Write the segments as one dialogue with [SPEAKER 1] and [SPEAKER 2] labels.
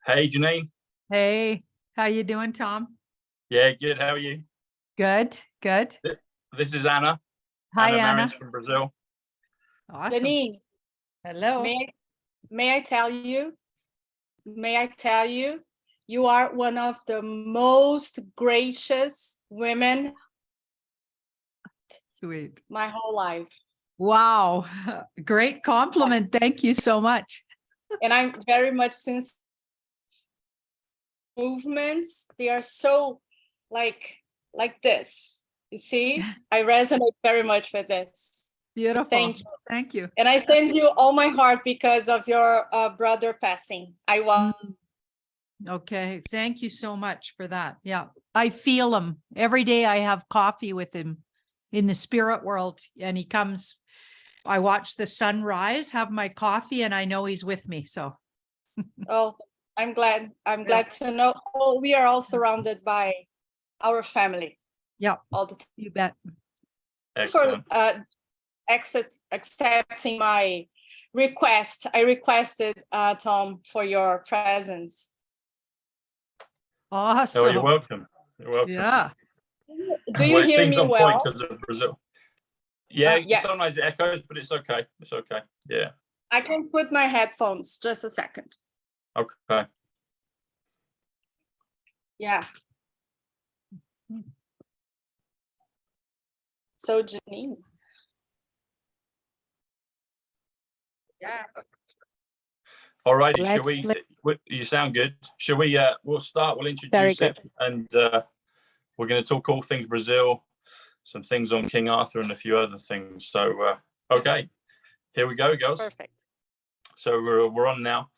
[SPEAKER 1] Hey, Janine.
[SPEAKER 2] Hey, how you doing, Tom?
[SPEAKER 1] Yeah, good. How are you?
[SPEAKER 2] Good, good.
[SPEAKER 1] This is Anna.
[SPEAKER 2] Hi, Anna.
[SPEAKER 1] Marins from Brazil.
[SPEAKER 2] Awesome.
[SPEAKER 3] Janine,
[SPEAKER 2] Hello.
[SPEAKER 3] may I tell you, you are one of the most gracious women
[SPEAKER 2] Sweet.
[SPEAKER 3] my whole life.
[SPEAKER 2] Wow. Great compliment. Thank you so much.
[SPEAKER 3] And I'm very much since movements, they are so like this. You see, I resonate very much with this.
[SPEAKER 2] Beautiful.
[SPEAKER 3] Thank you.
[SPEAKER 2] Thank you.
[SPEAKER 3] And I send you all my heart because of your brother passing. I want.
[SPEAKER 2] Okay. Thank you so much for that. Yeah. I feel him every day. I have coffee with him in the spirit world, and he comes, I watch the sun rise, have my coffee, and I know he's with me. So.
[SPEAKER 3] Oh, I'm glad. I'm glad to know. Oh, we are all surrounded by our family.
[SPEAKER 2] Yeah.
[SPEAKER 3] All the time.
[SPEAKER 2] You bet.
[SPEAKER 1] Excellent.
[SPEAKER 3] For accepting my request. I requested Tom for your presence.
[SPEAKER 2] Awesome.
[SPEAKER 1] Oh, you're welcome. You're welcome.
[SPEAKER 2] Yeah.
[SPEAKER 3] Do you hear
[SPEAKER 1] seems
[SPEAKER 3] me
[SPEAKER 1] on
[SPEAKER 3] well?
[SPEAKER 1] point because of Brazil. Yeah,
[SPEAKER 3] Yes.
[SPEAKER 1] sometimes it echoes, but it's okay. It's okay. Yeah.
[SPEAKER 3] I can put my headphones. Just a second.
[SPEAKER 1] Okay.
[SPEAKER 3] Yeah. So Janine. Yeah.
[SPEAKER 1] All righty.
[SPEAKER 2] Let's
[SPEAKER 1] Shall we? You sound good. Shall we? We'll start. We'll
[SPEAKER 3] Very
[SPEAKER 1] introduce it, and we're going to talk all things Brazil, some things on King Arthur, and a few other things. So, okay, here we go, girls.
[SPEAKER 3] Perfect.
[SPEAKER 1] So we're on now.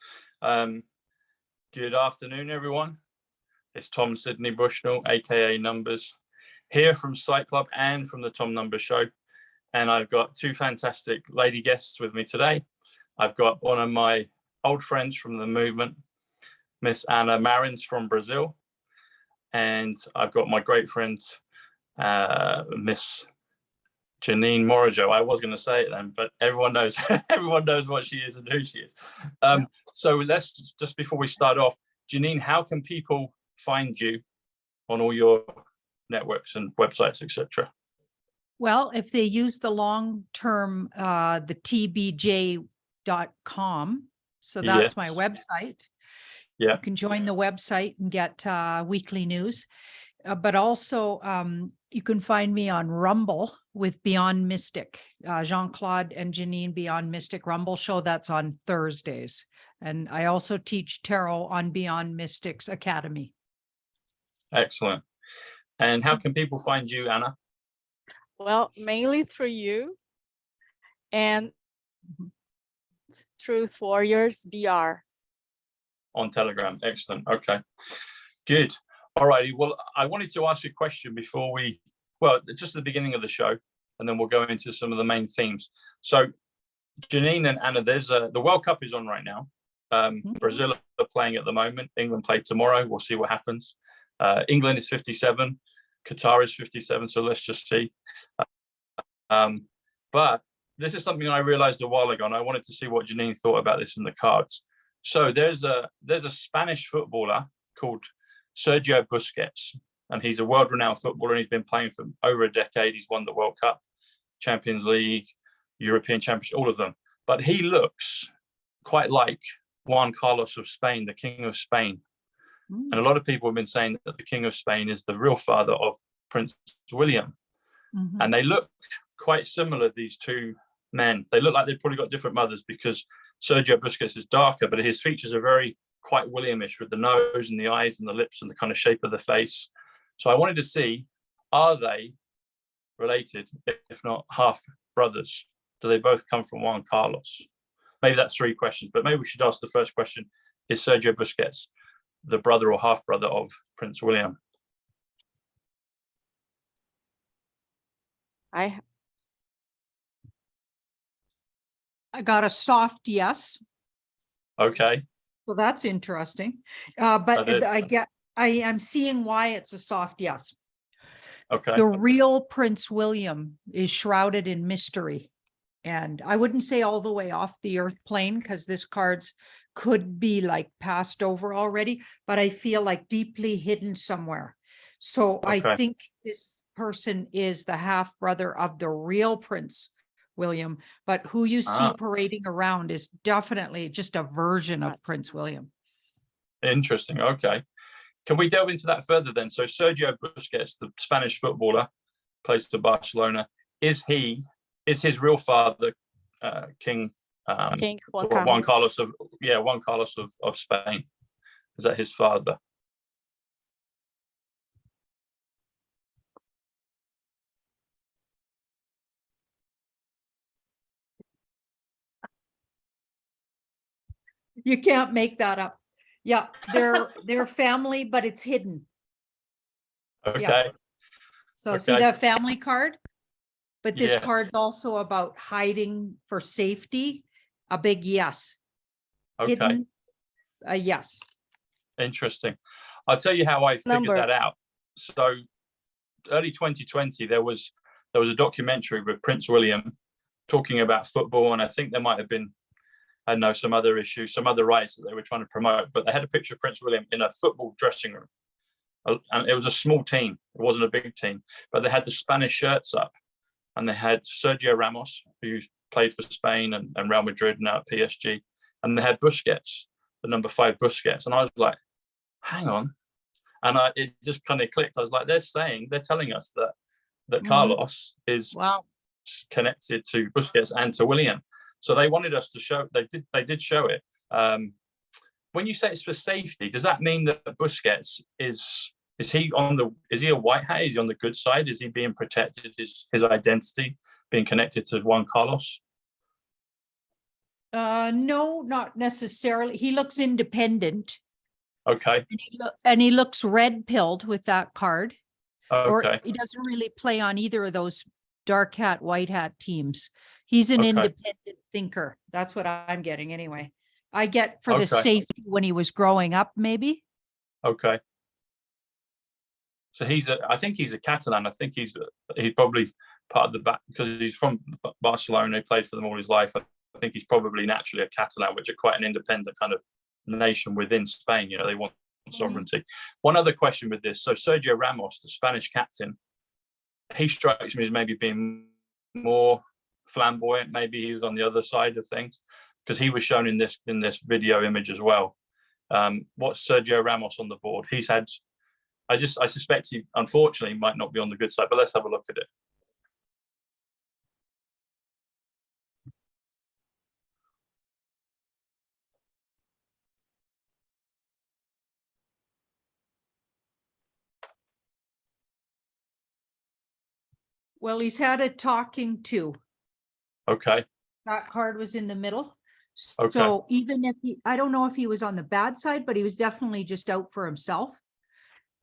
[SPEAKER 1] Good afternoon, everyone. It's Tom Sidney Bushnell, aka Numbers, here from Sight Club and from the Tom Numbers Show. And I've got two fantastic lady guests with me today. I've got one of my old friends from the movement, Miss Anna Marins from Brazil, and I've got my great friend, Miss Janine Morigeu. I was going to say it then, but everyone knows everyone knows what she is and who she is. So let's just before we start off, Janine, how can people find you on all your networks and websites, etc.?
[SPEAKER 2] Well, if they use the long term, the tbj.com, so that's my website.
[SPEAKER 1] Yeah.
[SPEAKER 2] You can join the website and get weekly news. But also, you can find me on Rumble with Beyond Mystic, Jean-Claude and Janine Beyond Mystic Rumble show. That's on Thursdays. And I also teach tarot on Beyond Mystics Academy.
[SPEAKER 1] Excellent. And how can people find you, Anna?
[SPEAKER 4] Well, mainly through you and Truth Warriors BR.
[SPEAKER 1] On Telegram. Excellent. Okay, good. All righty. Well, I wanted to ask you a question before just at the beginning of the show, and then we'll go into some of the main themes. So, Janine and Anna, the World Cup is on right now. Brazil are playing at the moment. England play tomorrow. We'll see what happens. England is 57. Qatar is 57. So let's just see. But this is something I realized a while ago, and I wanted to see what Janine thought about this in the cards. So there's a Spanish footballer called Sergio Busquets, and he's a world-renowned footballer, and he's been playing for over a decade. He's won the World Cup, Champions League, European Championship, all of them. But he looks quite like Juan Carlos of Spain, the King of Spain. And a lot of people have been saying that the King of Spain is the real father of Prince William. And they look quite similar, these two men. They look like they've probably got different mothers, because Sergio Busquets is darker, but his features are very quite Williamish, with the nose and the eyes and the lips and the kind of shape of the face. So I wanted to see, are they related, if not half brothers? Do they both come from Juan Carlos? Maybe that's three questions, but maybe we should ask the first question. Is Sergio Busquets the brother or half brother of Prince William?
[SPEAKER 2] I got a soft yes.
[SPEAKER 1] Okay.
[SPEAKER 2] So that's interesting. But I am seeing why it's a soft yes.
[SPEAKER 1] Okay.
[SPEAKER 2] The real Prince William is shrouded in mystery. And I wouldn't say all the way off the earth plane, because this card's could be like passed over already, but I feel like deeply hidden somewhere. So I
[SPEAKER 1] Okay.
[SPEAKER 2] think this person is the half brother of the real Prince William, but who you see
[SPEAKER 1] Ah.
[SPEAKER 2] parading around is definitely just a version of Prince William.
[SPEAKER 1] Interesting. Okay. Can we delve into that further then? So Sergio Busquets, the Spanish footballer, plays for Barcelona. Is his real father King
[SPEAKER 4] King
[SPEAKER 1] Juan Carlos of Spain? Is that his father?
[SPEAKER 2] You can't make that up. Yeah, they're family, but it's hidden.
[SPEAKER 1] Okay.
[SPEAKER 2] So see
[SPEAKER 1] Okay.
[SPEAKER 2] that family card? But this
[SPEAKER 1] Yeah.
[SPEAKER 2] card's also about hiding for safety. A big yes.
[SPEAKER 1] Okay.
[SPEAKER 2] Hidden, a yes.
[SPEAKER 1] Interesting. I'll tell you how I figured that out. So early 2020, there was a documentary with Prince William talking about football, and I think there might have been, I don't know, some other issues, some other rights that they were trying to promote, but they had a picture of Prince William in a football dressing room. And it was a small team. It wasn't a big team, but they had the Spanish shirts up, and they had Sergio Ramos, who played for Spain and Real Madrid, now at PSG, and they had Busquets, the number 5 Busquets. And I was like, hang on. And it just kind of clicked. I was like, they're telling us that Carlos is connected to Busquets and to William. So they wanted us to show, they did show it. When you say it's for safety, does that mean that Busquets is he a white hat? Is he on the good side? Is he being protected? His identity being connected to Juan Carlos?
[SPEAKER 2] No, not necessarily. He looks independent.
[SPEAKER 1] Okay.
[SPEAKER 2] And he looks red-pilled with that card.
[SPEAKER 1] Okay.
[SPEAKER 2] Or he doesn't really play on either of those dark hat, white hat teams. He's an independent thinker. That's what I'm getting anyway. I get for the safety when he was growing up, maybe.
[SPEAKER 1] Okay. So I think he's a Catalan. I think he's probably part of the back because he's from Barcelona. He played for them all his life. I think he's probably naturally a Catalan, which are quite an independent kind of nation within Spain. You know, they want sovereignty. One other question with this. So Sergio Ramos, the Spanish captain, he strikes me as maybe being more flamboyant. Maybe he was on the other side of things because he was shown in this video image as well. What's Sergio Ramos on the board? He's had, I suspect he unfortunately might not be on the good side, but let's have a look at it.
[SPEAKER 2] Well, he's had a talking to.
[SPEAKER 1] Okay.
[SPEAKER 2] That card was in the middle.
[SPEAKER 1] Okay.
[SPEAKER 2] So even if I don't know if he was on the bad side, but he was definitely just out for himself.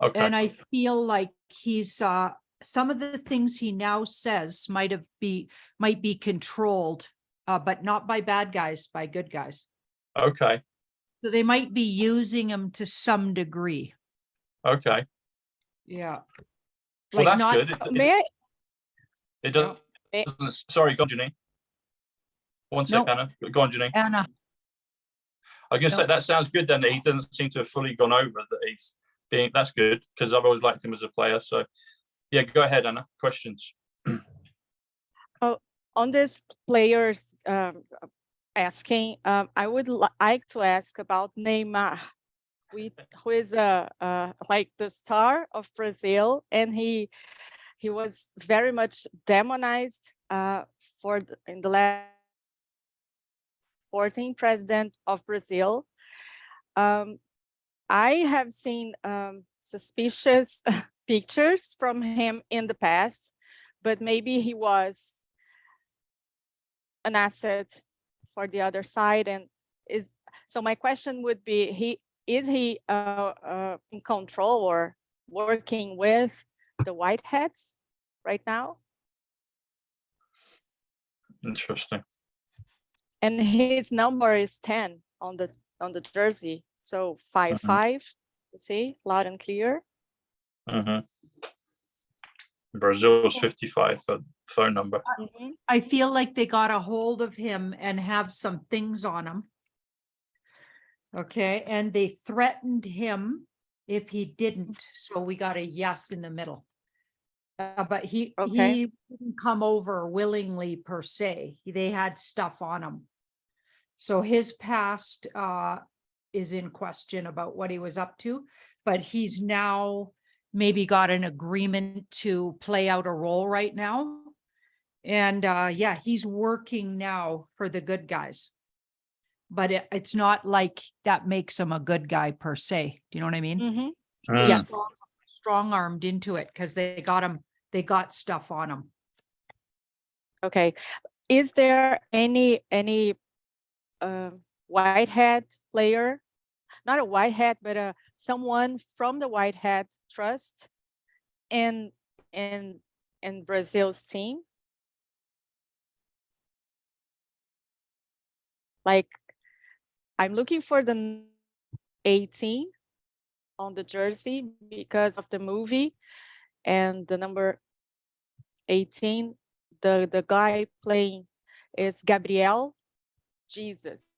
[SPEAKER 1] Okay.
[SPEAKER 2] And I feel like he's some of the things he now says might be controlled, but not by bad guys, by good guys.
[SPEAKER 1] Okay.
[SPEAKER 2] So they might be using him to some degree.
[SPEAKER 1] Okay.
[SPEAKER 2] Yeah.
[SPEAKER 1] Well,
[SPEAKER 2] like
[SPEAKER 1] that's good. It doesn't. Sorry, go on, Janine. One sec, Anna. Go on, Janine.
[SPEAKER 2] Anna.
[SPEAKER 1] I was going to say that sounds good. Then that he doesn't seem to have fully gone over that he's being. That's good because I've always liked him as a player. So, yeah, go ahead, Anna. Questions.
[SPEAKER 4] On this players asking, I would like to ask about Neymar, who is like the star of Brazil, and he was very much demonized in the last 14th president of Brazil. I have seen suspicious pictures from him in the past, but maybe he was an asset for the other side. And so my question would be, is he in control or working with the white hats right now?
[SPEAKER 1] Interesting.
[SPEAKER 4] And his number is 10 on the jersey. So 5-5, you see, loud and clear.
[SPEAKER 1] Brazil's 55 for phone number.
[SPEAKER 2] I feel like they got a hold of him and have some things on him. Okay, and they threatened him if he didn't, so we got a yes in the middle. But
[SPEAKER 4] Okay.
[SPEAKER 2] he didn't come over willingly per se. They had stuff on him. So his past is in question about what he was up to, but he's now maybe got an agreement to play out a role right now. And yeah, he's working now for the good guys. But it's not like that makes him a good guy per se. Do you know what I mean?
[SPEAKER 4] Mm-hmm.
[SPEAKER 1] Mm.
[SPEAKER 2] He's
[SPEAKER 4] Yes.
[SPEAKER 2] strong armed into it because they got stuff on him.
[SPEAKER 4] Okay. Is there any white hat player, not a white hat, but someone from the white hat trust in Brazil's team? Like, I'm looking for the 18 on the jersey because of the movie, and the number 18, the guy playing is Gabriel Jesus.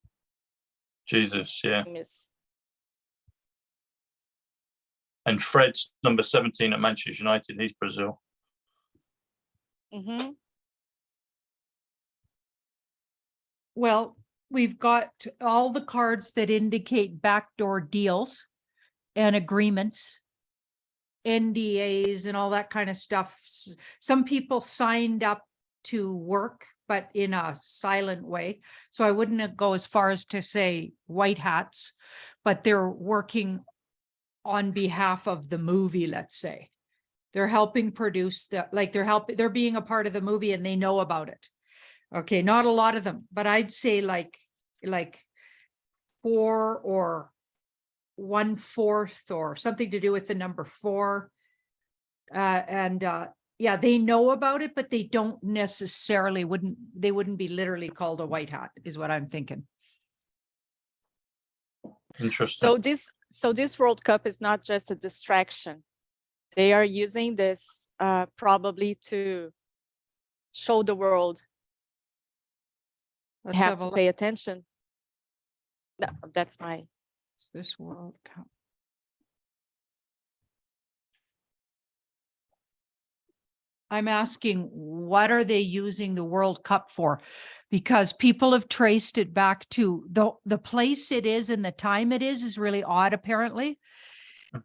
[SPEAKER 1] Jesus, yeah.
[SPEAKER 4] Miss.
[SPEAKER 1] And Fred's number 17 at Manchester United. He's Brazil.
[SPEAKER 4] Mm-hmm.
[SPEAKER 2] Well, we've got all the cards that indicate backdoor deals and agreements, NDAs and all that kind of stuff. Some people signed up to work, but in a silent way. So I wouldn't go as far as to say white hats, but they're working on behalf of the movie, let's say. They're helping produce they're being a part of the movie and they know about it. Okay, not a lot of them, but I'd say like 4 or 1/4 or something to do with the number 4. Yeah, they know about it, but they don't necessarily wouldn't be literally called a white hat, is what I'm thinking.
[SPEAKER 1] Interesting.
[SPEAKER 4] So this World Cup is not just a distraction. They are using this probably to show the world
[SPEAKER 2] Let's
[SPEAKER 4] have
[SPEAKER 2] have a
[SPEAKER 4] to
[SPEAKER 2] look.
[SPEAKER 4] pay attention. No, that's my.
[SPEAKER 2] It's this World Cup. I'm asking, what are they using the World Cup for? Because people have traced it back to the place it is and the time it is really odd, apparently.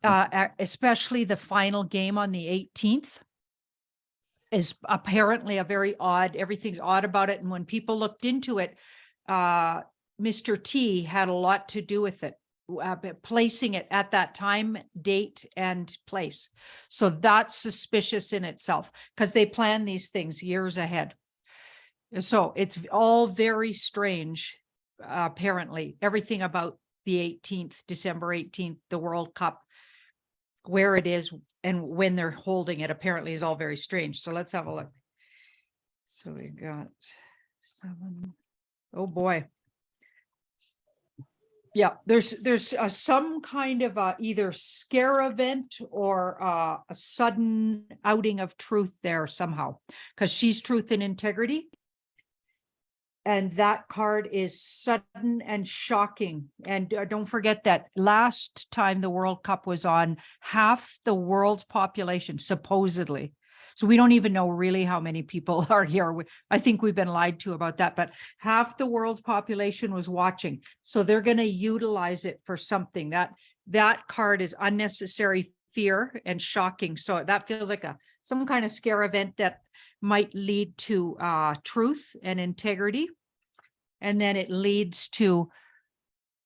[SPEAKER 2] Especially the final game on the 18th is apparently a very odd, everything's odd about it. And when people looked into it, Mr. T had a lot to do with it, placing it at that time, date, and place. So that's suspicious in itself because they plan these things years ahead. So it's all very strange, apparently. Everything about the 18th, December 18th, the World Cup, where it is and when they're holding it apparently is all very strange. So let's have a look. So we got 7. Oh boy. Yeah, there's some kind of either scare event or a sudden outing of truth there somehow, because she's truth and integrity. And that card is sudden and shocking. And don't forget that last time the World Cup was on, half the world's population, supposedly. So we don't even know really how many people are here. I think we've been lied to about that, but half the world's population was watching. So they're going to utilize it for something. That card is unnecessary fear and shocking. So that feels like some kind of scare event that might lead to truth and integrity. And then it leads to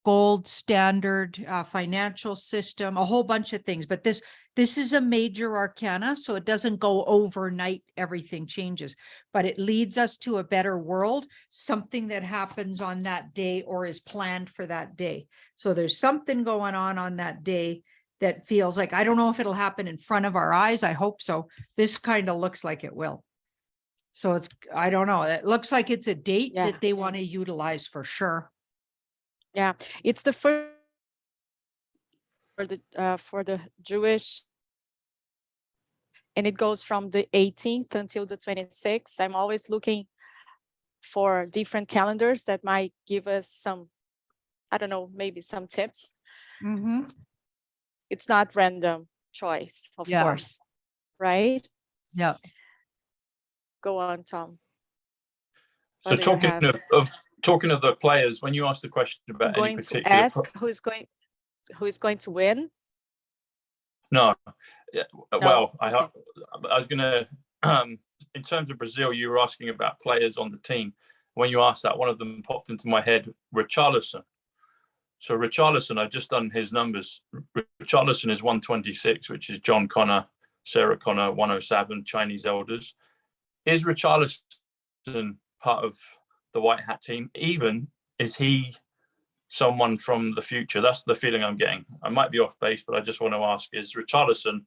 [SPEAKER 2] gold standard financial system, a whole bunch of things. But this is a major arcana, so it doesn't go overnight, everything changes, but it leads us to a better world, something that happens on that day or is planned for that day. So there's something going on that day that feels like, I don't know if it'll happen in front of our eyes. I hope so. This kind of looks like it will. So I don't know. It looks like it's a date that they want to utilize for sure.
[SPEAKER 4] Yeah, it's the first for the Jewish, and it goes from the 18th until the 26th. I'm always looking for different calendars that might give us some I don't know, maybe some tips.
[SPEAKER 2] Mhm.
[SPEAKER 4] It's not random choice, of
[SPEAKER 2] Yeah.
[SPEAKER 4] course, right?
[SPEAKER 2] Yeah.
[SPEAKER 4] Go on, Tom.
[SPEAKER 1] So
[SPEAKER 4] What do you
[SPEAKER 1] talking
[SPEAKER 4] have?
[SPEAKER 1] of talking of the players, when you asked the question
[SPEAKER 4] I'm
[SPEAKER 1] about any
[SPEAKER 4] going to
[SPEAKER 1] particular
[SPEAKER 4] ask who is going to win.
[SPEAKER 1] no, yeah,
[SPEAKER 4] No?
[SPEAKER 1] well,
[SPEAKER 4] Okay.
[SPEAKER 1] I was gonna in terms of Brazil, you were asking about players on the team. When you asked that, one of them popped into my head, Richarlison. So Richarlison, I've just done his numbers. Richarlison is 126, which is John Connor, Sarah Connor, 107, Chinese elders. Is Richarlison part of the White Hat team? Even is he someone from the future? That's the feeling I'm getting. I might be off base, but I just want to ask, is Richarlison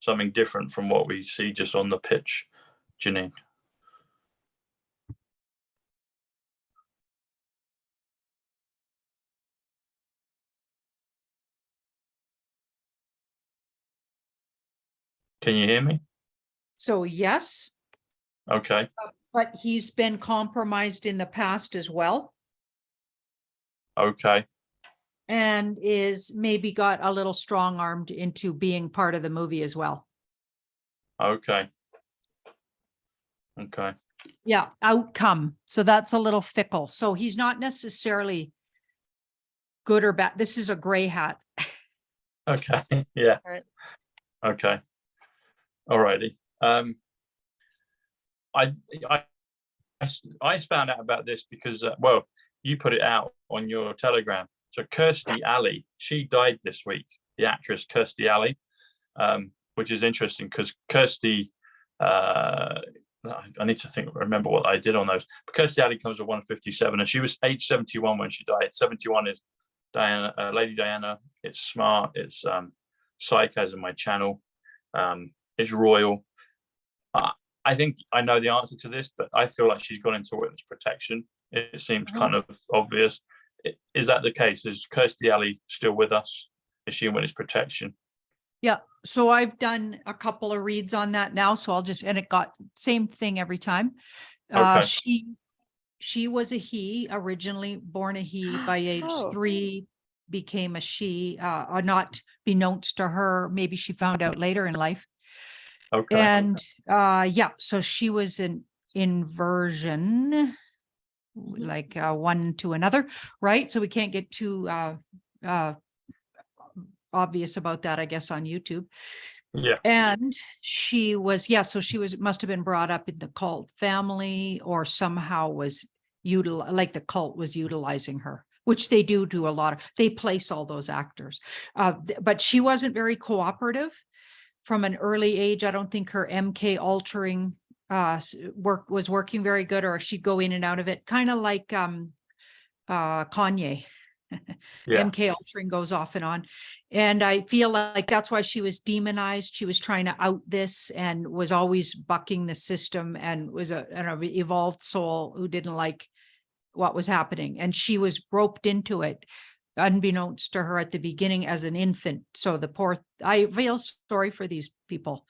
[SPEAKER 1] something different from what we see just on the pitch, Janine? Can you hear me?
[SPEAKER 2] So yes,
[SPEAKER 1] Okay.
[SPEAKER 2] but he's been compromised in the past as well,
[SPEAKER 1] Okay.
[SPEAKER 2] and is maybe got a little strong-armed into being part of the movie as well.
[SPEAKER 1] Okay. Okay.
[SPEAKER 2] Yeah, outcome. So that's a little fickle. So he's not necessarily good or bad. This is a gray hat.
[SPEAKER 1] Okay. Yeah.
[SPEAKER 2] Right.
[SPEAKER 1] Okay. Alrighty. I I found out about this because well, you put it out on your Telegram. So Kirstie Alley, she died this week. The actress Kirstie Alley, which is interesting because Kirstie. I need to remember what I did on those. But Kirstie Alley comes with 157, and she was age 71 when she died. 71 is Diana, Lady Diana. It's smart. It's psych, as in my channel. It's royal. I think I know the answer to this, but I feel like she's gone into witness protection. It seems kind of obvious. Is that the case? Is Kirstie Alley still with us? Is she in witness protection?
[SPEAKER 2] Yeah. So I've done a couple of reads on that now. So I'll just, and it got same thing every time.
[SPEAKER 1] Okay.
[SPEAKER 2] She was a he, originally born a he, by age
[SPEAKER 4] Oh.
[SPEAKER 2] 3 became a she, not beknownst to her. Maybe she found out later in life.
[SPEAKER 1] Okay.
[SPEAKER 2] And yeah, so she was an inversion, like one to another, right? So we can't get too obvious about that, I guess, on YouTube.
[SPEAKER 1] Yeah.
[SPEAKER 2] And she was, yeah, so she was, must have been brought up in the cult family, or somehow was like the cult was utilizing her, which they do a lot of, they place all those actors. But she wasn't very cooperative from an early age. I don't think her MK altering work was working very good, or she'd go in and out of it, kind of like Kanye.
[SPEAKER 1] Yeah.
[SPEAKER 2] MK altering goes off and on. And I feel like that's why she was demonized. She was trying to out this and was always bucking the system, and was an evolved soul who didn't like what was happening. And she was roped into it, unbeknownst to her at the beginning, as an infant. So I feel sorry for these people.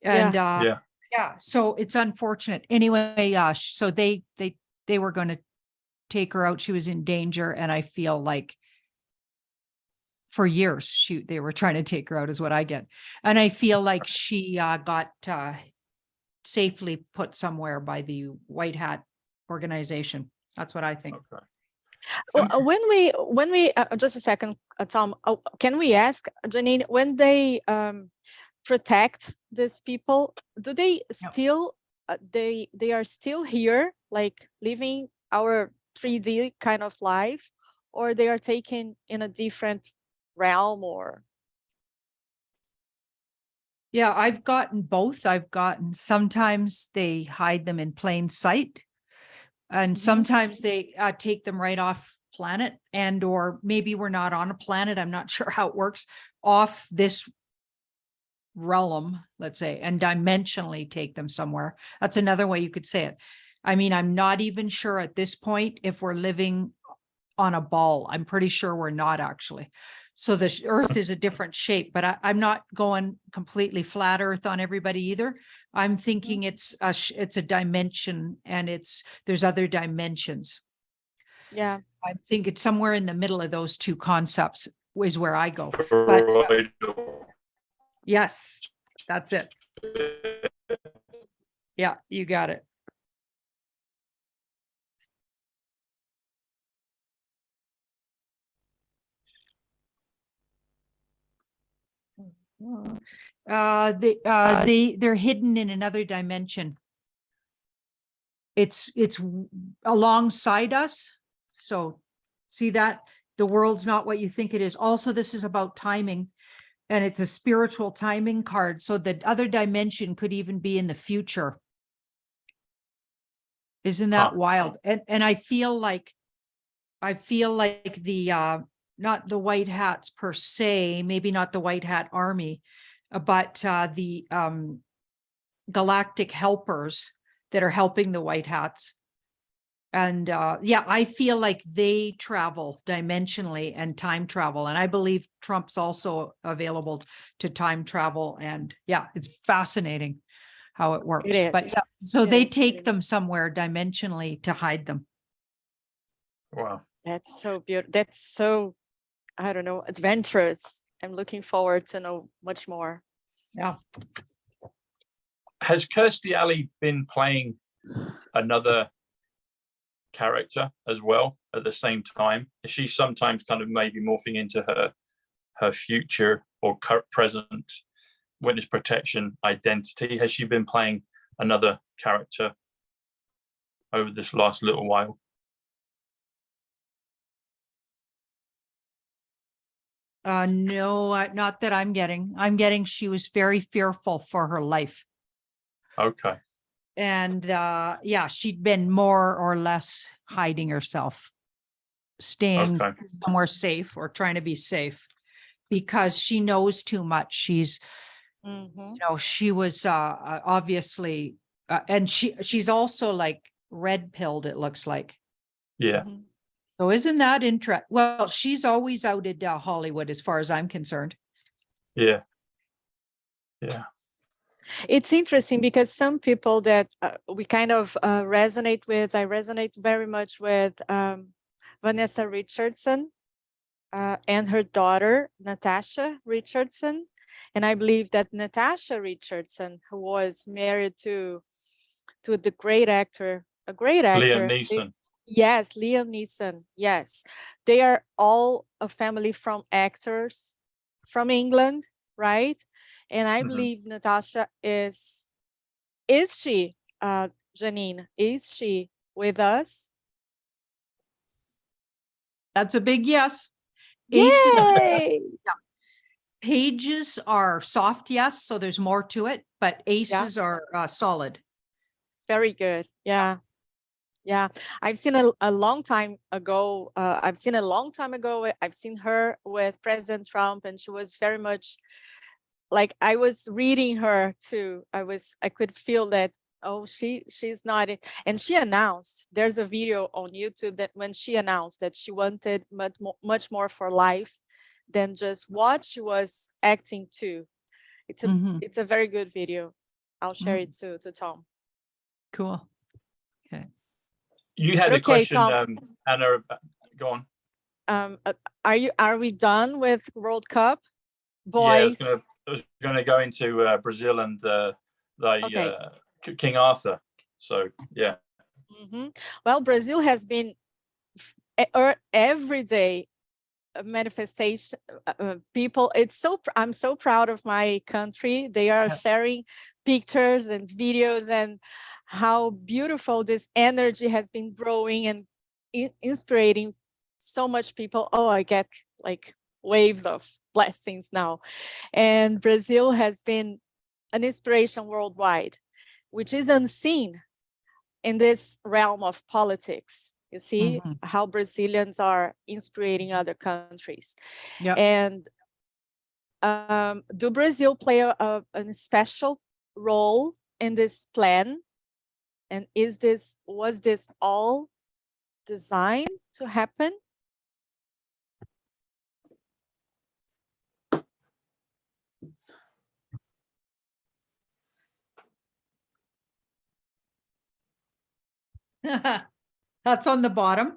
[SPEAKER 2] And
[SPEAKER 1] Yeah.
[SPEAKER 2] yeah, so it's unfortunate. Anyway, so they were going to take her out. She was in danger, and I feel like for years they were trying to take her out, is what I get. And I feel like she got safely put somewhere by the White Hat organization. That's what I think.
[SPEAKER 1] Okay.
[SPEAKER 4] Well, when we just a second, Tom, can we ask Janine, when they protect these people, do they still they are still here, like living our 3D kind of life, or they are taken in a different realm? Or
[SPEAKER 2] Yeah, I've gotten both. I've gotten, sometimes they hide them in plain sight, and sometimes they take them right off planet, and or maybe we're not on a planet, I'm not sure how it works, off this realm, let's say, and dimensionally take them somewhere. That's another way you could say it. I mean, I'm not even sure at this point if we're living on a ball. I'm pretty sure we're not, actually. So the earth is a different shape, but I'm not going completely flat earth on everybody either. I'm thinking it's a dimension, and there's other dimensions.
[SPEAKER 4] Yeah.
[SPEAKER 2] I think it's somewhere in the middle of those two concepts is where I go. But yes, that's it. Yeah, you got it. They're hidden in another dimension. It's alongside us. So see that the world's not what you think it is. Also, this is about timing, and it's a spiritual timing card. So the other dimension could even be in the future. Isn't that wild? And I feel like the not the white hats per se, maybe not the white hat army, but the galactic helpers that are helping the white hats. And yeah, I feel like they travel dimensionally and time travel. And I believe Trump's also available to time travel. And yeah, it's fascinating how it works. But yeah, so they take them somewhere dimensionally to hide them.
[SPEAKER 1] Wow.
[SPEAKER 4] That's so beautiful. That's so, I don't know, adventurous. I'm looking forward to know much more.
[SPEAKER 2] Yeah.
[SPEAKER 1] Has Kirstie Alley been playing another character as well at the same time? Is she sometimes kind of maybe morphing into her future or present witness protection identity? Has she been playing another character over this last little while?
[SPEAKER 2] No, not that I'm getting. I'm getting she was very fearful for her life.
[SPEAKER 1] Okay.
[SPEAKER 2] And yeah, she'd been more or less hiding herself, staying somewhere safe or trying to be safe because she knows too much. She's, you know, she was obviously, and she's also like red pilled, it looks like.
[SPEAKER 1] Yeah.
[SPEAKER 2] So isn't that interesting? Well, she's always outed Hollywood as far as I'm concerned.
[SPEAKER 1] Yeah. Yeah.
[SPEAKER 4] It's interesting because some people that we kind of resonate with, I resonate very much with Vanessa Richardson and her daughter, Natasha Richardson. And I believe that Natasha Richardson, who was married to the great actor, a great actor.
[SPEAKER 1] Liam Neeson.
[SPEAKER 4] Yes, Liam Neeson. Yes. They are all a family from actors from England, right? And I believe Natasha is she, Janine, is she with us?
[SPEAKER 2] That's a big yes.
[SPEAKER 4] Yay!
[SPEAKER 2] Pages are soft yes, so there's more to it, but aces are solid.
[SPEAKER 4] Very good. Yeah. Yeah, I've seen a long time ago. I've seen her with President Trump, and she was very much like, I was reading her too. I could feel that, oh, she's not it. And she announced, there's a video on YouTube that when she announced that she wanted much more for life than just what she was acting to. It's a very good video. I'll share it to Tom.
[SPEAKER 2] Cool. Okay.
[SPEAKER 1] You had a question, Anna. Go on.
[SPEAKER 4] Are we done with World Cup, boys?
[SPEAKER 1] Yeah, I was gonna go into Brazil and King Arthur. So yeah.
[SPEAKER 4] Well, Brazil has been every day a manifestation. People, I'm so proud of my country. They are sharing pictures and videos and how beautiful this energy has been growing and inspiring so much people. Oh, I get like waves of blessings now. And Brazil has been an inspiration worldwide, which is unseen in this realm of politics. You see how Brazilians are inspiring other countries. And do Brazil play a special role in this plan? And was this all designed to happen?
[SPEAKER 2] That's on the bottom.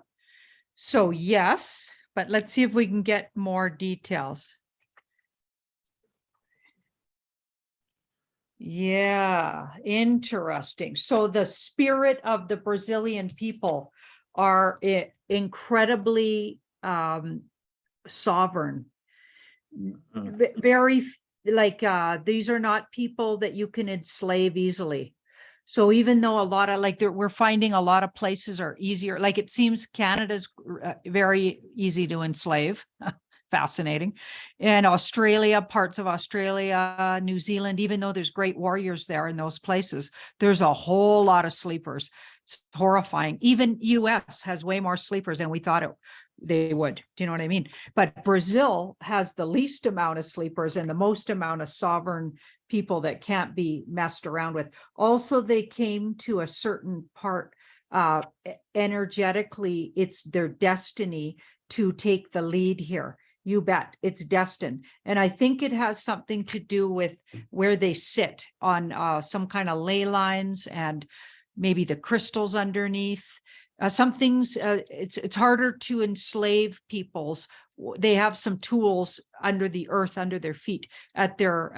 [SPEAKER 2] So yes, but let's see if we can get more details. Yeah, interesting. So the spirit of the Brazilian people are incredibly sovereign. Very like these are not people that you can enslave easily. So even though a lot of we're finding a lot of places are easier, like it seems Canada's very easy to enslave. Fascinating. And Australia, parts of Australia, New Zealand, even though there's great warriors there in those places, there's a whole lot of sleepers. It's horrifying. Even US has way more sleepers than we thought they would. Do you know what I mean? But Brazil has the least amount of sleepers and the most amount of sovereign people that can't be messed around with. Also, they came to a certain part energetically, it's their destiny to take the lead here. You bet, it's destined. And I think it has something to do with where they sit on some kind of ley lines and maybe the crystals underneath. Some things, it's harder to enslave peoples. They have some tools under the earth, under their feet, at their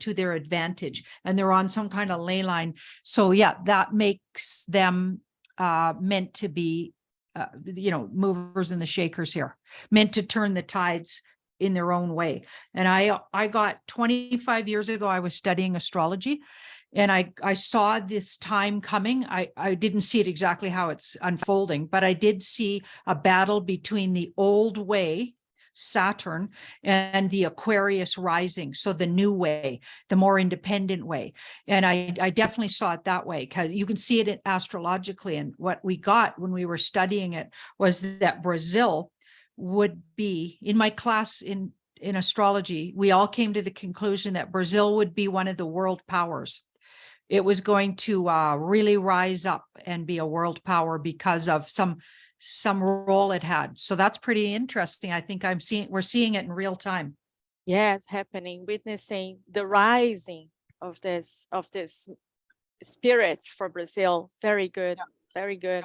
[SPEAKER 2] to their advantage, and they're on some kind of ley line. So yeah, that makes them meant to be movers and the shakers here, meant to turn the tides in their own way. And I got 25 years ago, I was studying astrology, and I saw this time coming. I didn't see it exactly how it's unfolding, but I did see a battle between the old way, Saturn, and the Aquarius rising. So the new way, the more independent way. And I definitely saw it that way, because you can see it astrologically. And what we got when we were studying it was that Brazil would be, in my class in astrology, we all came to the conclusion that Brazil would be one of the world powers. It was going to really rise up and be a world power because of some role it had. So that's pretty interesting. I think we're seeing it in real time.
[SPEAKER 4] Yes, happening, witnessing the rising of this spirit for Brazil. Very good, very good.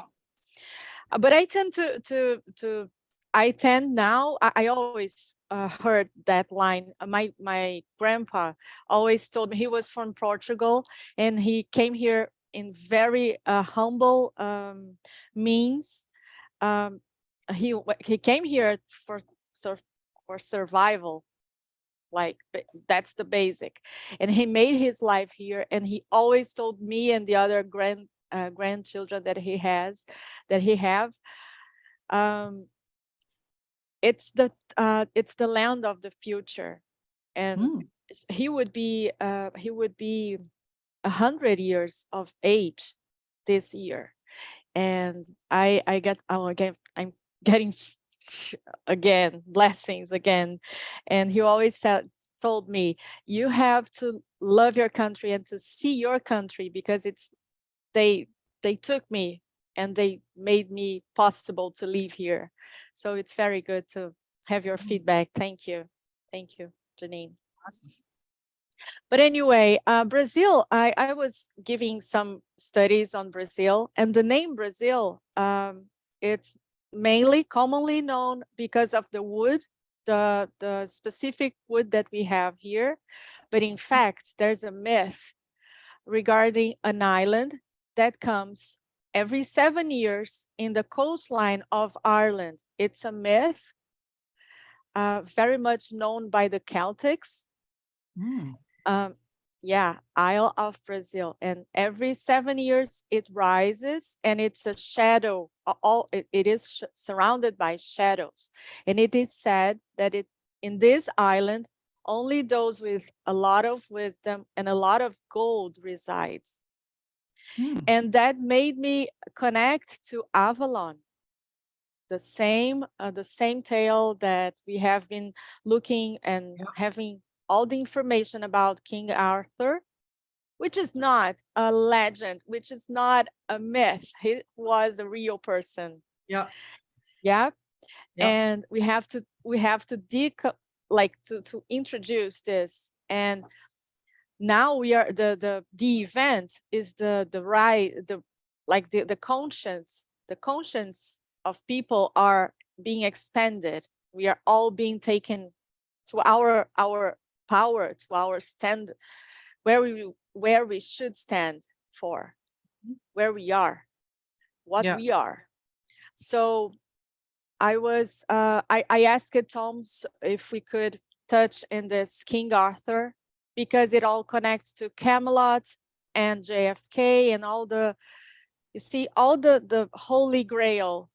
[SPEAKER 4] But I tend I always heard that line. My grandpa always told me, he was from Portugal, and he came here in very humble means. He came here for survival, like that's the basic, and he made his life here. And he always told me and the other grandchildren that he have, it's the land of the future, and he would be 100 years of age this year. And I'm getting again blessings again. And he always told me, you have to love your country and to see your country, because they took me and they made me possible to live here. So it's very good to have your feedback. Thank you, Janine.
[SPEAKER 2] Awesome.
[SPEAKER 4] But anyway, Brazil, I was giving some studies on Brazil, and the name Brazil, it's mainly commonly known because of the wood, the specific wood that we have here. But in fact, there's a myth regarding an island that comes every 7 years in the coastline of Ireland. It's a myth very much known by the Celtics. Yeah, Isle of Brazil. And every 7 years it rises, and it's a shadow. It is surrounded by shadows. And it is said that in this island, only those with a lot of wisdom and a lot of gold resides. And that made me connect to Avalon, the same tale that we have been looking and having all the information about King Arthur, which is not a legend, which is not a myth. He was a real person.
[SPEAKER 2] Yeah.
[SPEAKER 4] And we have to to introduce this. And now we are the event is the conscience of people are being expanded. We are all being taken to our power, to our stand, where we should stand for, where we are, what
[SPEAKER 2] Yeah.
[SPEAKER 4] we are. So I asked Tom's if we could touch in this King Arthur, because it all connects to Camelot and JFK and all the, you see, all the Holy Grail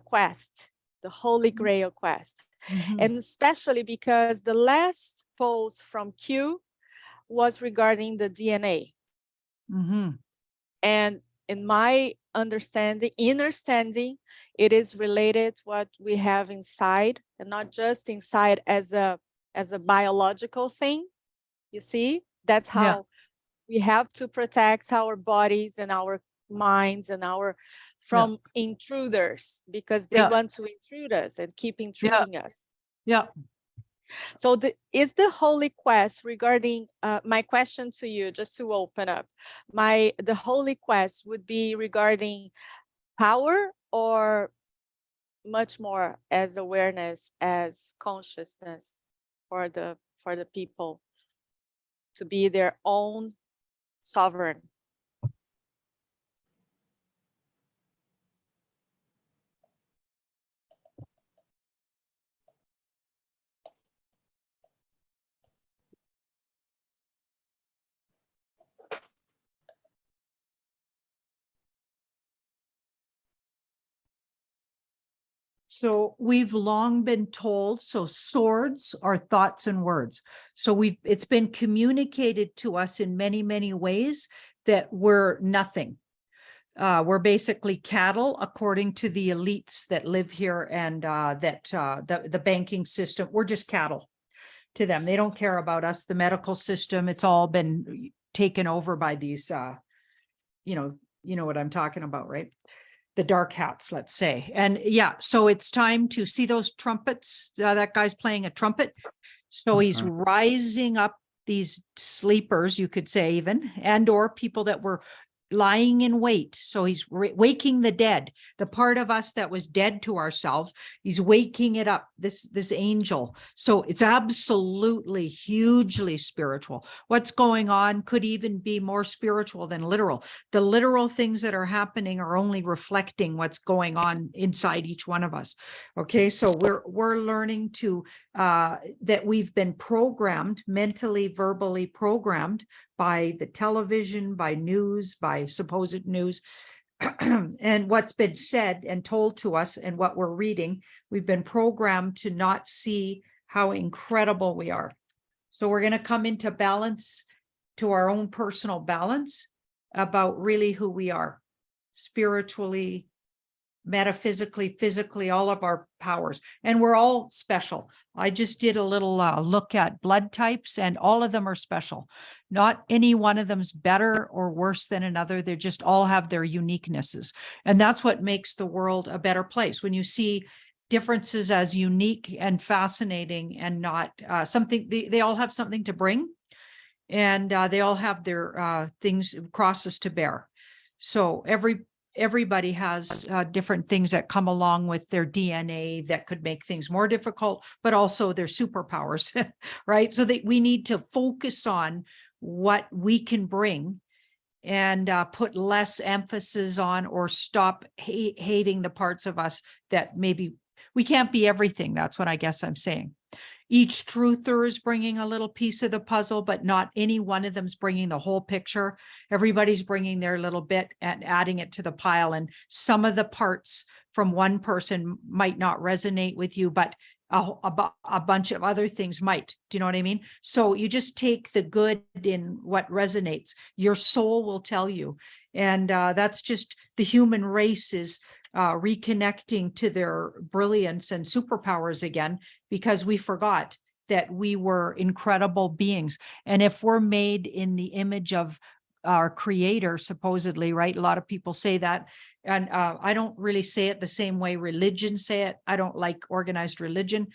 [SPEAKER 4] quest, the Holy Grail quest. And especially because the last post from Q was regarding the DNA. And in my understanding, it is related to what we have inside, and not just inside as a biological thing. You see, that's how we have to protect our bodies and our minds and our from intruders, because they want to intrude us and keep intruding us. So is the Holy Quest regarding my question to you, just to open up, the Holy Quest would be regarding power, or much more as awareness, as consciousness for the people to be their own sovereign?
[SPEAKER 2] So we've long been told, so swords are thoughts and words. So it's been communicated to us in many, many ways that we're nothing. We're basically cattle, according to the elites that live here, and the banking system. We're just cattle to them. They don't care about us. The medical system, it's all been taken over by these, you know what I'm talking about, right? The dark hats, let's say. And yeah, so it's time to see those trumpets. That guy's playing a trumpet. So he's rising up these sleepers, you could say, even, and or people that were lying in wait. So he's waking the dead, the part of us that was dead to ourselves. He's waking it up, this angel. So it's absolutely hugely spiritual. What's going on could even be more spiritual than literal. The literal things that are happening are only reflecting what's going on inside each one of us. Okay, so we're learning to that we've been programmed, mentally, verbally programmed by the television, by news, by supposed news, and what's been said and told to us and what we're reading. We've been programmed to not see how incredible we are. So we're going to come into balance, to our own personal balance, about really who we are, spiritually, metaphysically, physically, all of our powers. And we're all special. I just did a little look at blood types, and all of them are special. Not any one of them's better or worse than another. They just all have their uniquenesses. And that's what makes the world a better place. When you see differences as unique and fascinating, and not something, they all have something to bring. And they all have their things, crosses to bear. So everybody has different things that come along with their DNA that could make things more difficult, but also their superpowers, right? So that we need to focus on what we can bring, and put less emphasis on, or stop hating the parts of us that maybe we can't be everything. That's what I guess I'm saying. Each truther is bringing a little piece of the puzzle, but not any one of them's bringing the whole picture. Everybody's bringing their little bit and adding it to the pile. And some of the parts from one person might not resonate with you, but a bunch of other things might. Do you know what I mean? So you just take the good in what resonates. Your soul will tell you. And that's just the human race is reconnecting to their brilliance and superpowers again, because we forgot that we were incredible beings. And if we're made in the image of our creator, supposedly, right? A lot of people say that. And I don't really say it the same way religion say it. I don't like organized religion,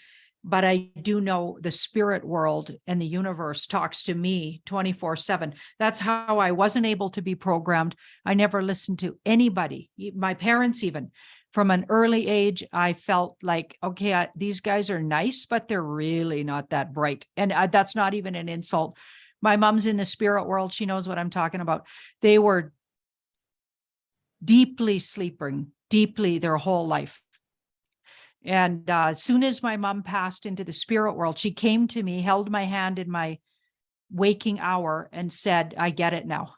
[SPEAKER 2] but I do know the spirit world and the universe talks to me 24/7. That's how I wasn't able to be programmed. I never listened to anybody, my parents even. from an early age, I felt like, okay, these guys are nice, but they're really not that bright. And that's not even an insult. My mom's in the spirit world. She knows what I'm talking about. They were deeply sleeping, deeply their whole life. And as soon as my mom passed into the spirit world, she came to me, held my hand in my waking hour and said, I get it now.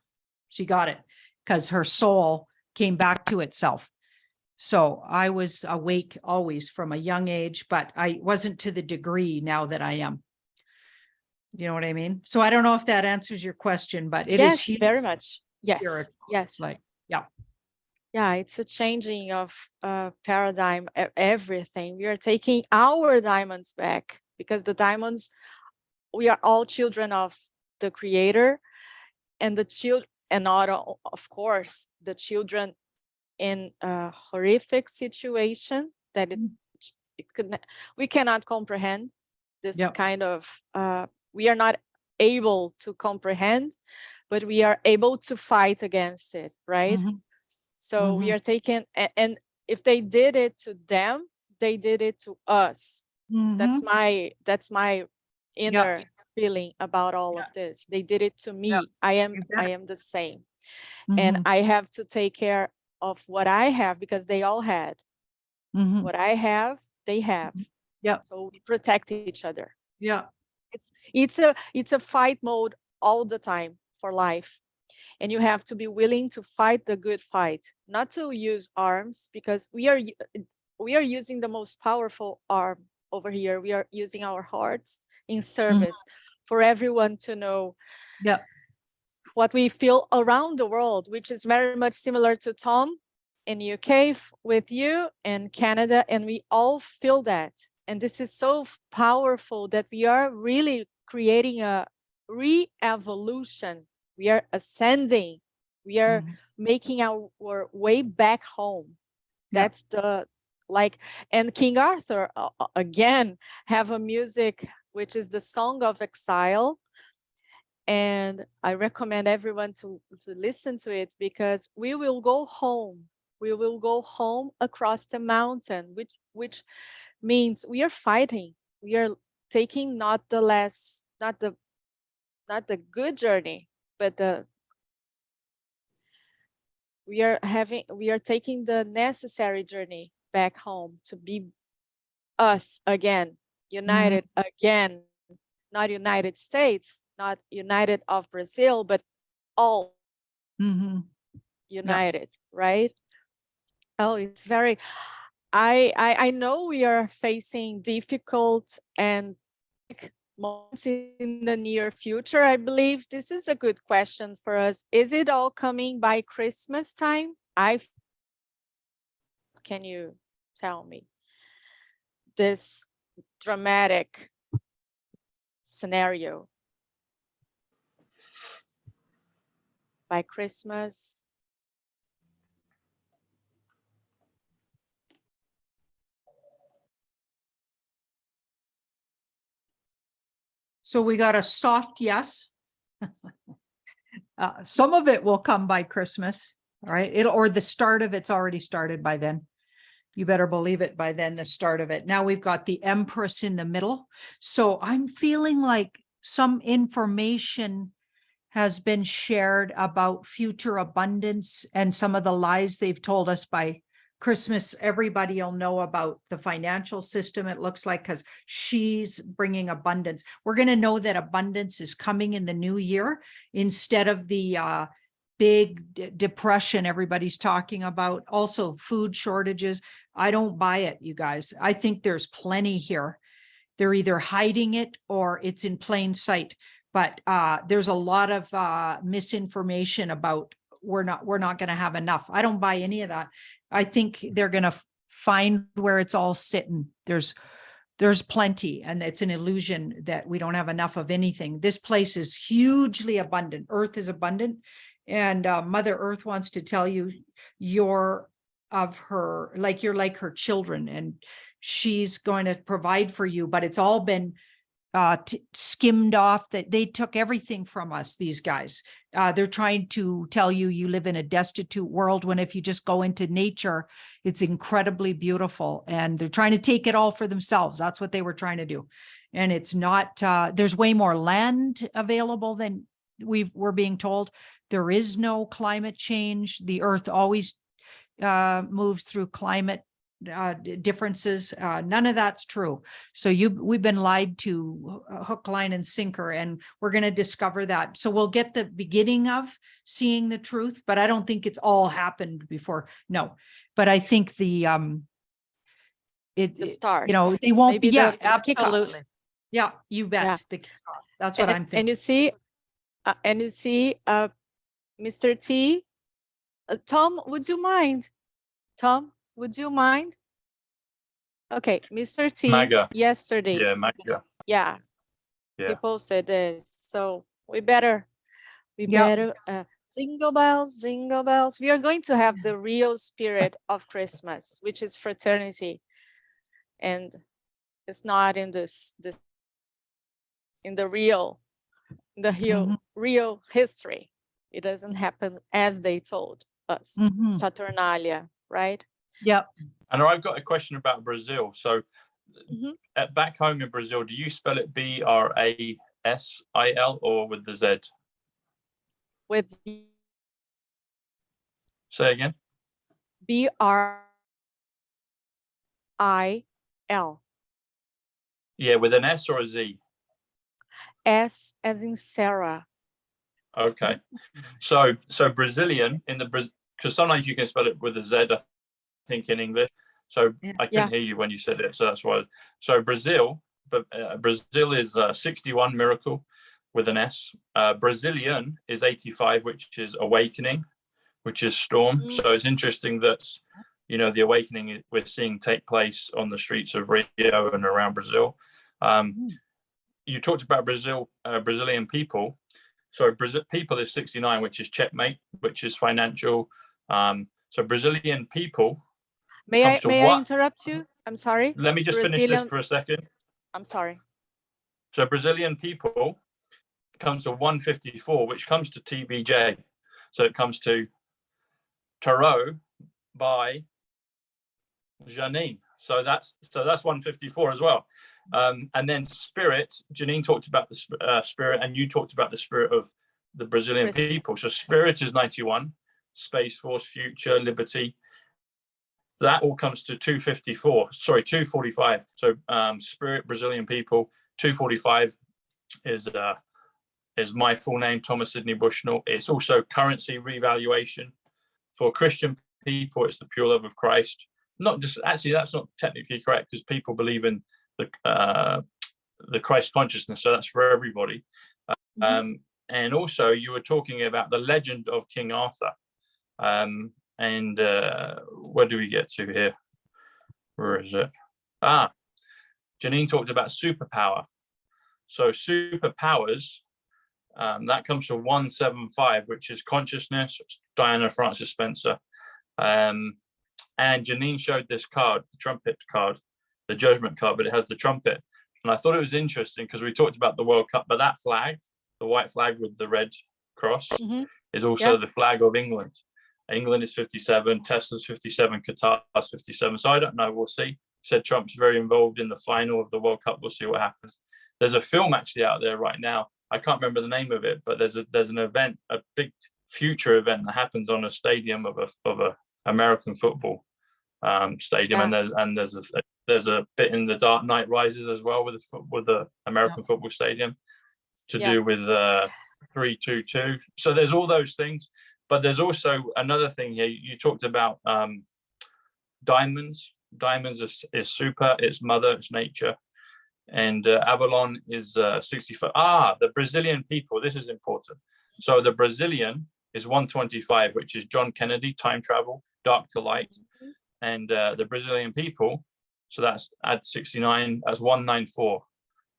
[SPEAKER 2] She got it because her soul came back to itself. So I was awake always from a young age, but I wasn't to the degree now that I am. You know what I mean? So I don't know if that answers your question, but it is
[SPEAKER 4] Yes, very much. Yes.
[SPEAKER 2] spiritual.
[SPEAKER 4] Yes.
[SPEAKER 2] It's like, yeah.
[SPEAKER 4] Yeah, it's a changing of paradigm, everything. We are taking our diamonds back because the diamonds, we are all children of the creator, and the children, and not, of course, the children in a horrific situation that it could, we cannot comprehend this
[SPEAKER 2] Yep.
[SPEAKER 4] kind of, we are not able to comprehend, but we are able to fight against it, right?
[SPEAKER 2] Mhm.
[SPEAKER 4] So we are taking, and if they did it to them, they did it to us. That's
[SPEAKER 2] Mhm.
[SPEAKER 4] my inner feeling about all of this. They did it to me.
[SPEAKER 2] Yeah.
[SPEAKER 4] I
[SPEAKER 2] You
[SPEAKER 4] am the same.
[SPEAKER 2] bet.
[SPEAKER 4] And
[SPEAKER 2] Mhm.
[SPEAKER 4] I have to take care of what I have because they all had.
[SPEAKER 2] Mhm.
[SPEAKER 4] What I have, they have.
[SPEAKER 2] Yeah.
[SPEAKER 4] So we protect each other.
[SPEAKER 2] Yeah.
[SPEAKER 4] It's a fight mode all the time for life. And you have to be willing to fight the good fight, not to use arms, because we are using the most powerful arm over here. We are using our hearts in service for everyone to know
[SPEAKER 2] Yeah.
[SPEAKER 4] what we feel around the world, which is very much similar to Tom in UK with you and Canada, and we all feel that. And this is so powerful that we are really creating a re-evolution. We are ascending. We are making our way back home.
[SPEAKER 2] Yeah.
[SPEAKER 4] That's the, like, and King Arthur again have a music which is the Song of Exile. And I recommend everyone to listen to it, because we will go home. We will go home across the mountain, which means we are fighting. We are taking not the good journey, but we are taking the necessary journey back home to be us again, united again, not United States, not United of Brazil, but all united, right? Oh, it's very, I know we are facing difficult and moments in the near future. I believe this is a good question for us. Is it all coming by Christmas time? Can you tell me this dramatic scenario by Christmas?
[SPEAKER 2] So we got a soft yes. Some of it will come by Christmas, all right? Or the start of it's already started by then. You better believe it by then, the start of it. Now we've got the Empress in the middle. So I'm feeling like some information has been shared about future abundance and some of the lies they've told us. By Christmas, everybody will know about the financial system, it looks like, because she's bringing abundance. We're going to know that abundance is coming in the new year instead of the big depression everybody's talking about. Also, food shortages. I don't buy it, you guys. I think there's plenty here. They're either hiding it or it's in plain sight. But there's a lot of misinformation about we're not going to have enough. I don't buy any of that. I think they're going to find where it's all sitting. There's plenty, and it's an illusion that we don't have enough of anything. This place is hugely abundant. Earth is abundant, and Mother Earth wants to tell you you're of her, like you're like her children, and she's going to provide for you. But it's all been skimmed off. That they took everything from us, these guys, They're trying to tell you you live in a destitute world, when if you just go into nature, it's incredibly beautiful. And they're trying to take it all for themselves. That's what they were trying to do. And it's not, there's way more land available than we're being told. There is no climate change. The earth always moves through climate differences. None of that's true. So we've been lied to hook, line, and sinker, and we're going to discover that. So we'll get the beginning of seeing the truth, but I don't think it's all happened before. No, but I think the
[SPEAKER 4] start.
[SPEAKER 2] They won't
[SPEAKER 4] Maybe
[SPEAKER 2] be. Yeah,
[SPEAKER 4] the
[SPEAKER 2] absolutely.
[SPEAKER 4] kickoff.
[SPEAKER 2] Yeah, you bet.
[SPEAKER 4] Yeah.
[SPEAKER 2] The kickoff. That's what I'm thinking.
[SPEAKER 4] And you see, Mr. T, Tom, would you mind? Tom, would you mind? Okay, Mr. T,
[SPEAKER 1] Maga.
[SPEAKER 4] yesterday.
[SPEAKER 1] Yeah, Maga.
[SPEAKER 4] Yeah,
[SPEAKER 1] Yeah.
[SPEAKER 4] he posted this. So we better, jingle bells, jingle bells. We are going to have the real spirit of Christmas, which is fraternity. And it's not in in the real history. It doesn't happen as they told us. Saturnalia, right?
[SPEAKER 2] Yep.
[SPEAKER 1] And I've got a question about Brazil. So back home in Brazil, do you spell it Brasil or with the Z?
[SPEAKER 4] With
[SPEAKER 1] Say again.
[SPEAKER 4] BRIL.
[SPEAKER 1] Yeah, with an S or a Z?
[SPEAKER 4] S as in Sarah.
[SPEAKER 1] Okay. So Brazilian in the because sometimes you can spell it with a Z, I think, in English. So I couldn't hear you when you said it. So that's why. So Brazil, but Brazil is 61 miracle with an S. Brazilian is 85, which is awakening, which is storm. So it's interesting that, the awakening we're seeing take place on the streets of Rio and around Brazil. You talked about Brazilian people. So people is 69, which is checkmate, which is financial. So Brazilian people.
[SPEAKER 4] May I interrupt you? I'm sorry.
[SPEAKER 1] Let me just finish this for a second.
[SPEAKER 4] I'm sorry.
[SPEAKER 1] So Brazilian people comes to 154, which comes to TBJ. So it comes to Tarot by Janine. So that's 154 as well. And then spirit, Janine talked about the spirit, and you talked about the spirit of the Brazilian people. So spirit is 91, Space Force, Future, Liberty. That all comes to 245. So spirit, Brazilian people. 245 is my full name, Thomas Sidney Bushnell. It's also currency revaluation. For Christian people, it's the pure love of Christ. Not just, actually, that's not technically correct, because people believe in the Christ consciousness, so that's for everybody. And also, you were talking about the legend of King Arthur. And where do we get to here? Where is it? Janine talked about superpower. So superpowers, that comes from 175, which is consciousness. Diana Francis Spencer. And Janine showed this card, the trumpet card, the judgment card, but it has the trumpet. And I thought it was interesting because we talked about the World Cup, but that flag, the white flag with the red cross, is also the flag of England. England is 57, Tesla's 57, Qatar's 57. So I don't know. We'll see. Said Trump's very involved in the final of the World Cup. We'll see what happens. There's a film actually out there right now. I can't remember the name of it, but there's an event, a big future event that happens on a stadium of a American football stadium, and there's a bit in The Dark Knight Rises as well with the American football stadium to do with 322. So there's all those things. But there's also another thing here. You talked about diamonds. Diamonds is super, it's mother, it's nature. And Avalon is 65. The Brazilian people, this is important. So the Brazilian is 125, which is John Kennedy, time travel, dark to light. And the Brazilian people, so that's add 69, that's 194.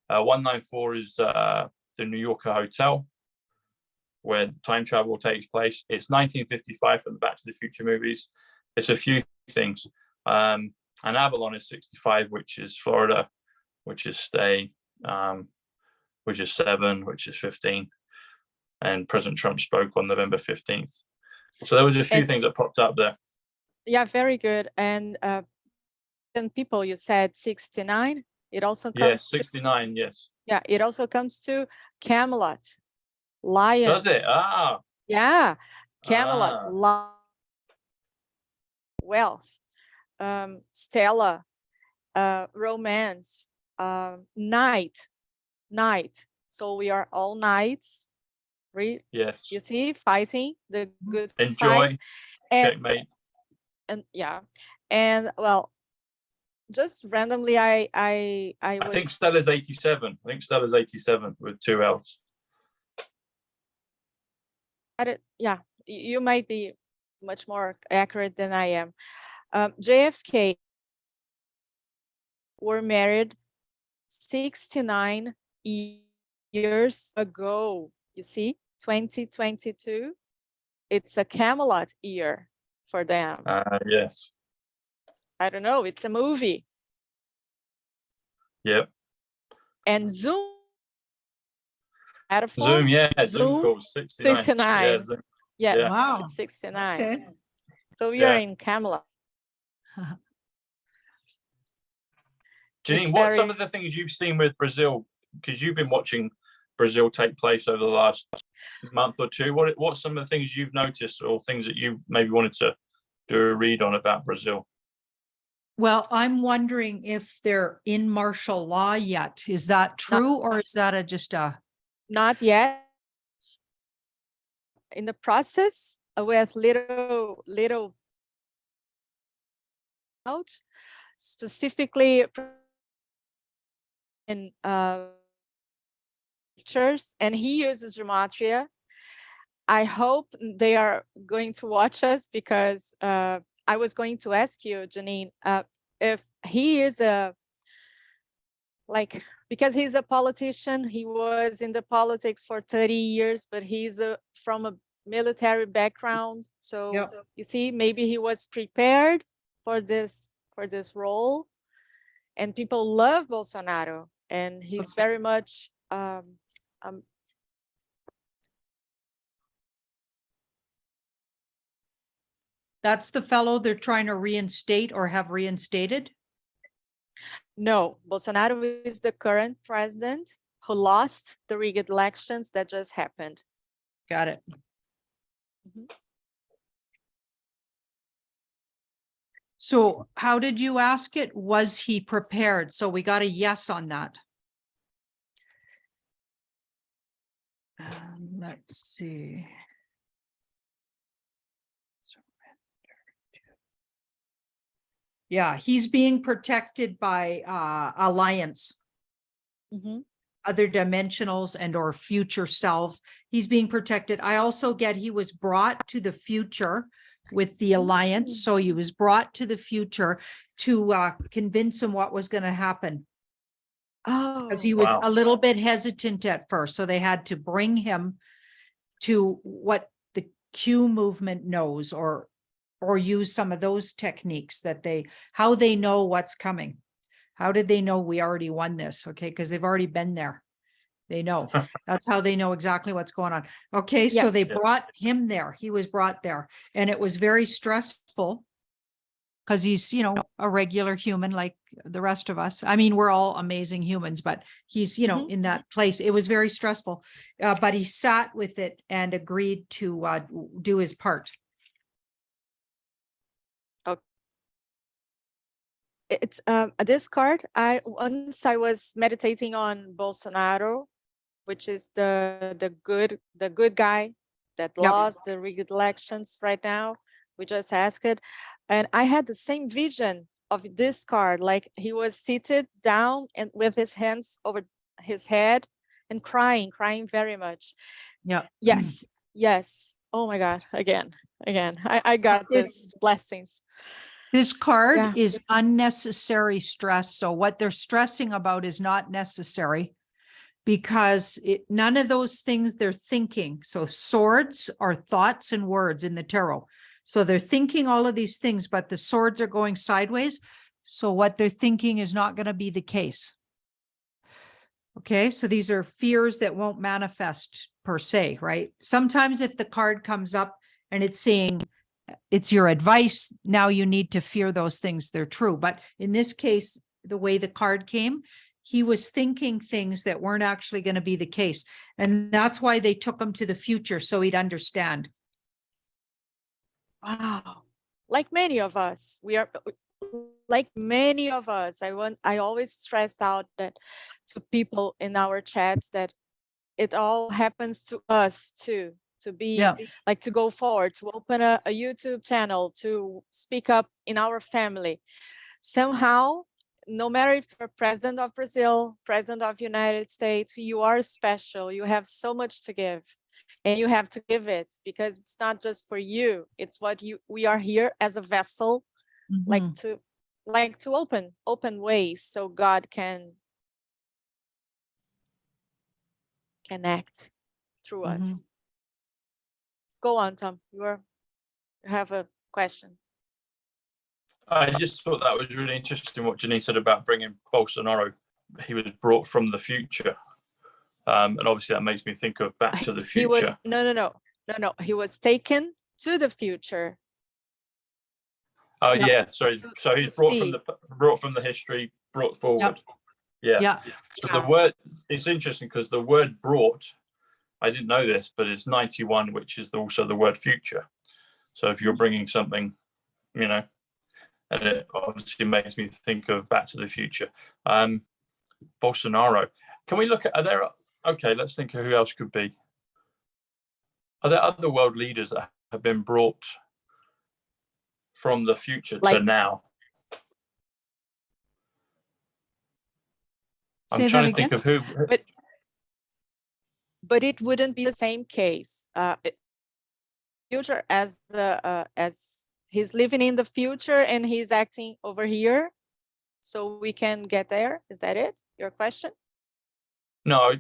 [SPEAKER 1] 194 is the New Yorker Hotel, where time travel takes place. It's 1955 from the Back to the Future movies. It's a few things. And Avalon is 65, which is Florida, which is stay, which is 7, which is 15. and President Trump spoke on November 15th. So there was a few things that popped up there.
[SPEAKER 4] Yeah, very good. And people, you said 69. It also comes.
[SPEAKER 1] Yes, 69. Yes.
[SPEAKER 4] Yeah, it also comes to Camelot, lions.
[SPEAKER 1] Does it? Ah.
[SPEAKER 4] Yeah, Camelot, wealth, Stella, romance, night. So we are all knights.
[SPEAKER 1] Yes.
[SPEAKER 4] You see, fighting the good
[SPEAKER 1] Enjoy.
[SPEAKER 4] fight.
[SPEAKER 1] Checkmate.
[SPEAKER 4] And yeah, and well, just randomly, I
[SPEAKER 1] think Stella's 87. I think Stella's 87 with 2 L's.
[SPEAKER 4] Yeah, you might be much more accurate than I am. JFK were married 69 years ago. You see, 2022. It's a Camelot year for them.
[SPEAKER 1] Yes.
[SPEAKER 4] I don't know. It's a movie.
[SPEAKER 1] Yep.
[SPEAKER 4] And Zoom.
[SPEAKER 1] Zoom, yeah. Zoom calls 69.
[SPEAKER 4] 69.
[SPEAKER 1] Yeah, Zoom.
[SPEAKER 4] Yes,
[SPEAKER 1] Yeah.
[SPEAKER 2] Wow.
[SPEAKER 4] it's 69.
[SPEAKER 2] Okay.
[SPEAKER 4] So we are in Camelot.
[SPEAKER 1] Janine, what are some of the things you've seen with Brazil? Because you've been watching Brazil take place over the last month or two. What's some of the things you've noticed, or things that you maybe wanted to do a read on about Brazil?
[SPEAKER 2] Well, I'm wondering if they're in martial law yet. Is that true, or is that just a?
[SPEAKER 4] Not yet. In the process, with little out, specifically in pictures, and he uses gematria. I hope they are going to watch us, because I was going to ask you, Janine, if he is because he's a politician, he was in the politics for 30 years, but he's from a military background. So,
[SPEAKER 2] Yep.
[SPEAKER 4] you see, maybe he was prepared for this role, and people love Bolsonaro, and he's very much
[SPEAKER 2] That's the fellow they're trying to reinstate or have reinstated?
[SPEAKER 4] No, Bolsonaro is the current president who lost the rigged elections that just happened.
[SPEAKER 2] Got it.
[SPEAKER 4] Mhm.
[SPEAKER 2] So how did you ask it? Was he prepared? So we got a yes on that. Let's see. Yeah, he's being protected by Alliance,
[SPEAKER 4] Mhm.
[SPEAKER 2] other dimensionals and or future selves. He's being protected. I also get he was brought to the future with the Alliance. So he was brought to the future to convince him what was going to happen.
[SPEAKER 4] Oh,
[SPEAKER 2] Because he was
[SPEAKER 1] Wow.
[SPEAKER 2] a little bit hesitant at first. So they had to bring him to what the Q movement knows, or use some of those techniques that how they know what's coming. How did they know we already won this? Okay, because they've already been there. They know. That's how they know exactly what's going on. Okay, so
[SPEAKER 4] Yeah.
[SPEAKER 2] they
[SPEAKER 1] Yeah.
[SPEAKER 2] brought him there. He was brought there, and it was very stressful because he's, a regular human like the rest of us. I mean, we're all amazing humans, but he's,
[SPEAKER 4] Mhm.
[SPEAKER 2] in that place. It was very stressful, but he sat with it and agreed to do his part.
[SPEAKER 4] It's this card. Once I was meditating on Bolsonaro, which is the good guy that
[SPEAKER 2] Yep.
[SPEAKER 4] lost the rigged elections right now. We just asked it, and I had the same vision of this card, like he was seated down and with his hands over his head and crying very much.
[SPEAKER 2] Yeah.
[SPEAKER 4] Yes. Oh my God! Again. I got this blessings.
[SPEAKER 2] This card
[SPEAKER 4] Yeah.
[SPEAKER 2] is unnecessary stress. So what they're stressing about is not necessary, because none of those things they're thinking. So swords are thoughts and words in the tarot. So they're thinking all of these things, but the swords are going sideways. So what they're thinking is not going to be the case. Okay, so these are fears that won't manifest per se, right? Sometimes if the card comes up and it's saying it's your advice, now you need to fear those things, they're true. But in this case, the way the card came, he was thinking things that weren't actually going to be the case. And that's why they took him to the future, so he'd understand.
[SPEAKER 4] Wow. Like many of us, we are like many of us. I always stressed out that to people in our chats that it all happens to us too, to be like to go forward, to open a YouTube channel, to speak up in our family. Somehow, no matter if you're president of Brazil, president of United States, you are special. You have so much to give. And you have to give it, because it's not just for you. It's what we are here as a vessel, like to open ways so God can act through us. Go on, Tom. You have a question.
[SPEAKER 1] I just thought that was really interesting what Janine said about bringing Bolsonaro. He was brought from the future. And obviously that makes me think of Back to the Future.
[SPEAKER 4] He was, no. He was taken to the future.
[SPEAKER 1] Oh yeah, sorry. So he's brought from the history, brought forward. Yeah. So the word, it's interesting because the word brought, I didn't know this, but it's 91, which is also the word future. So if you're bringing something, you know, and it obviously makes me think of Back to the Future. Bolsonaro. Can we look at, okay, let's think of who else could be. Are there other world leaders that have been brought from the future to now? I'm trying to think of who.
[SPEAKER 4] But it wouldn't be the same case. Future as he's living in the future and he's acting over here, so we can get there. Is that it? Your question?
[SPEAKER 1] No,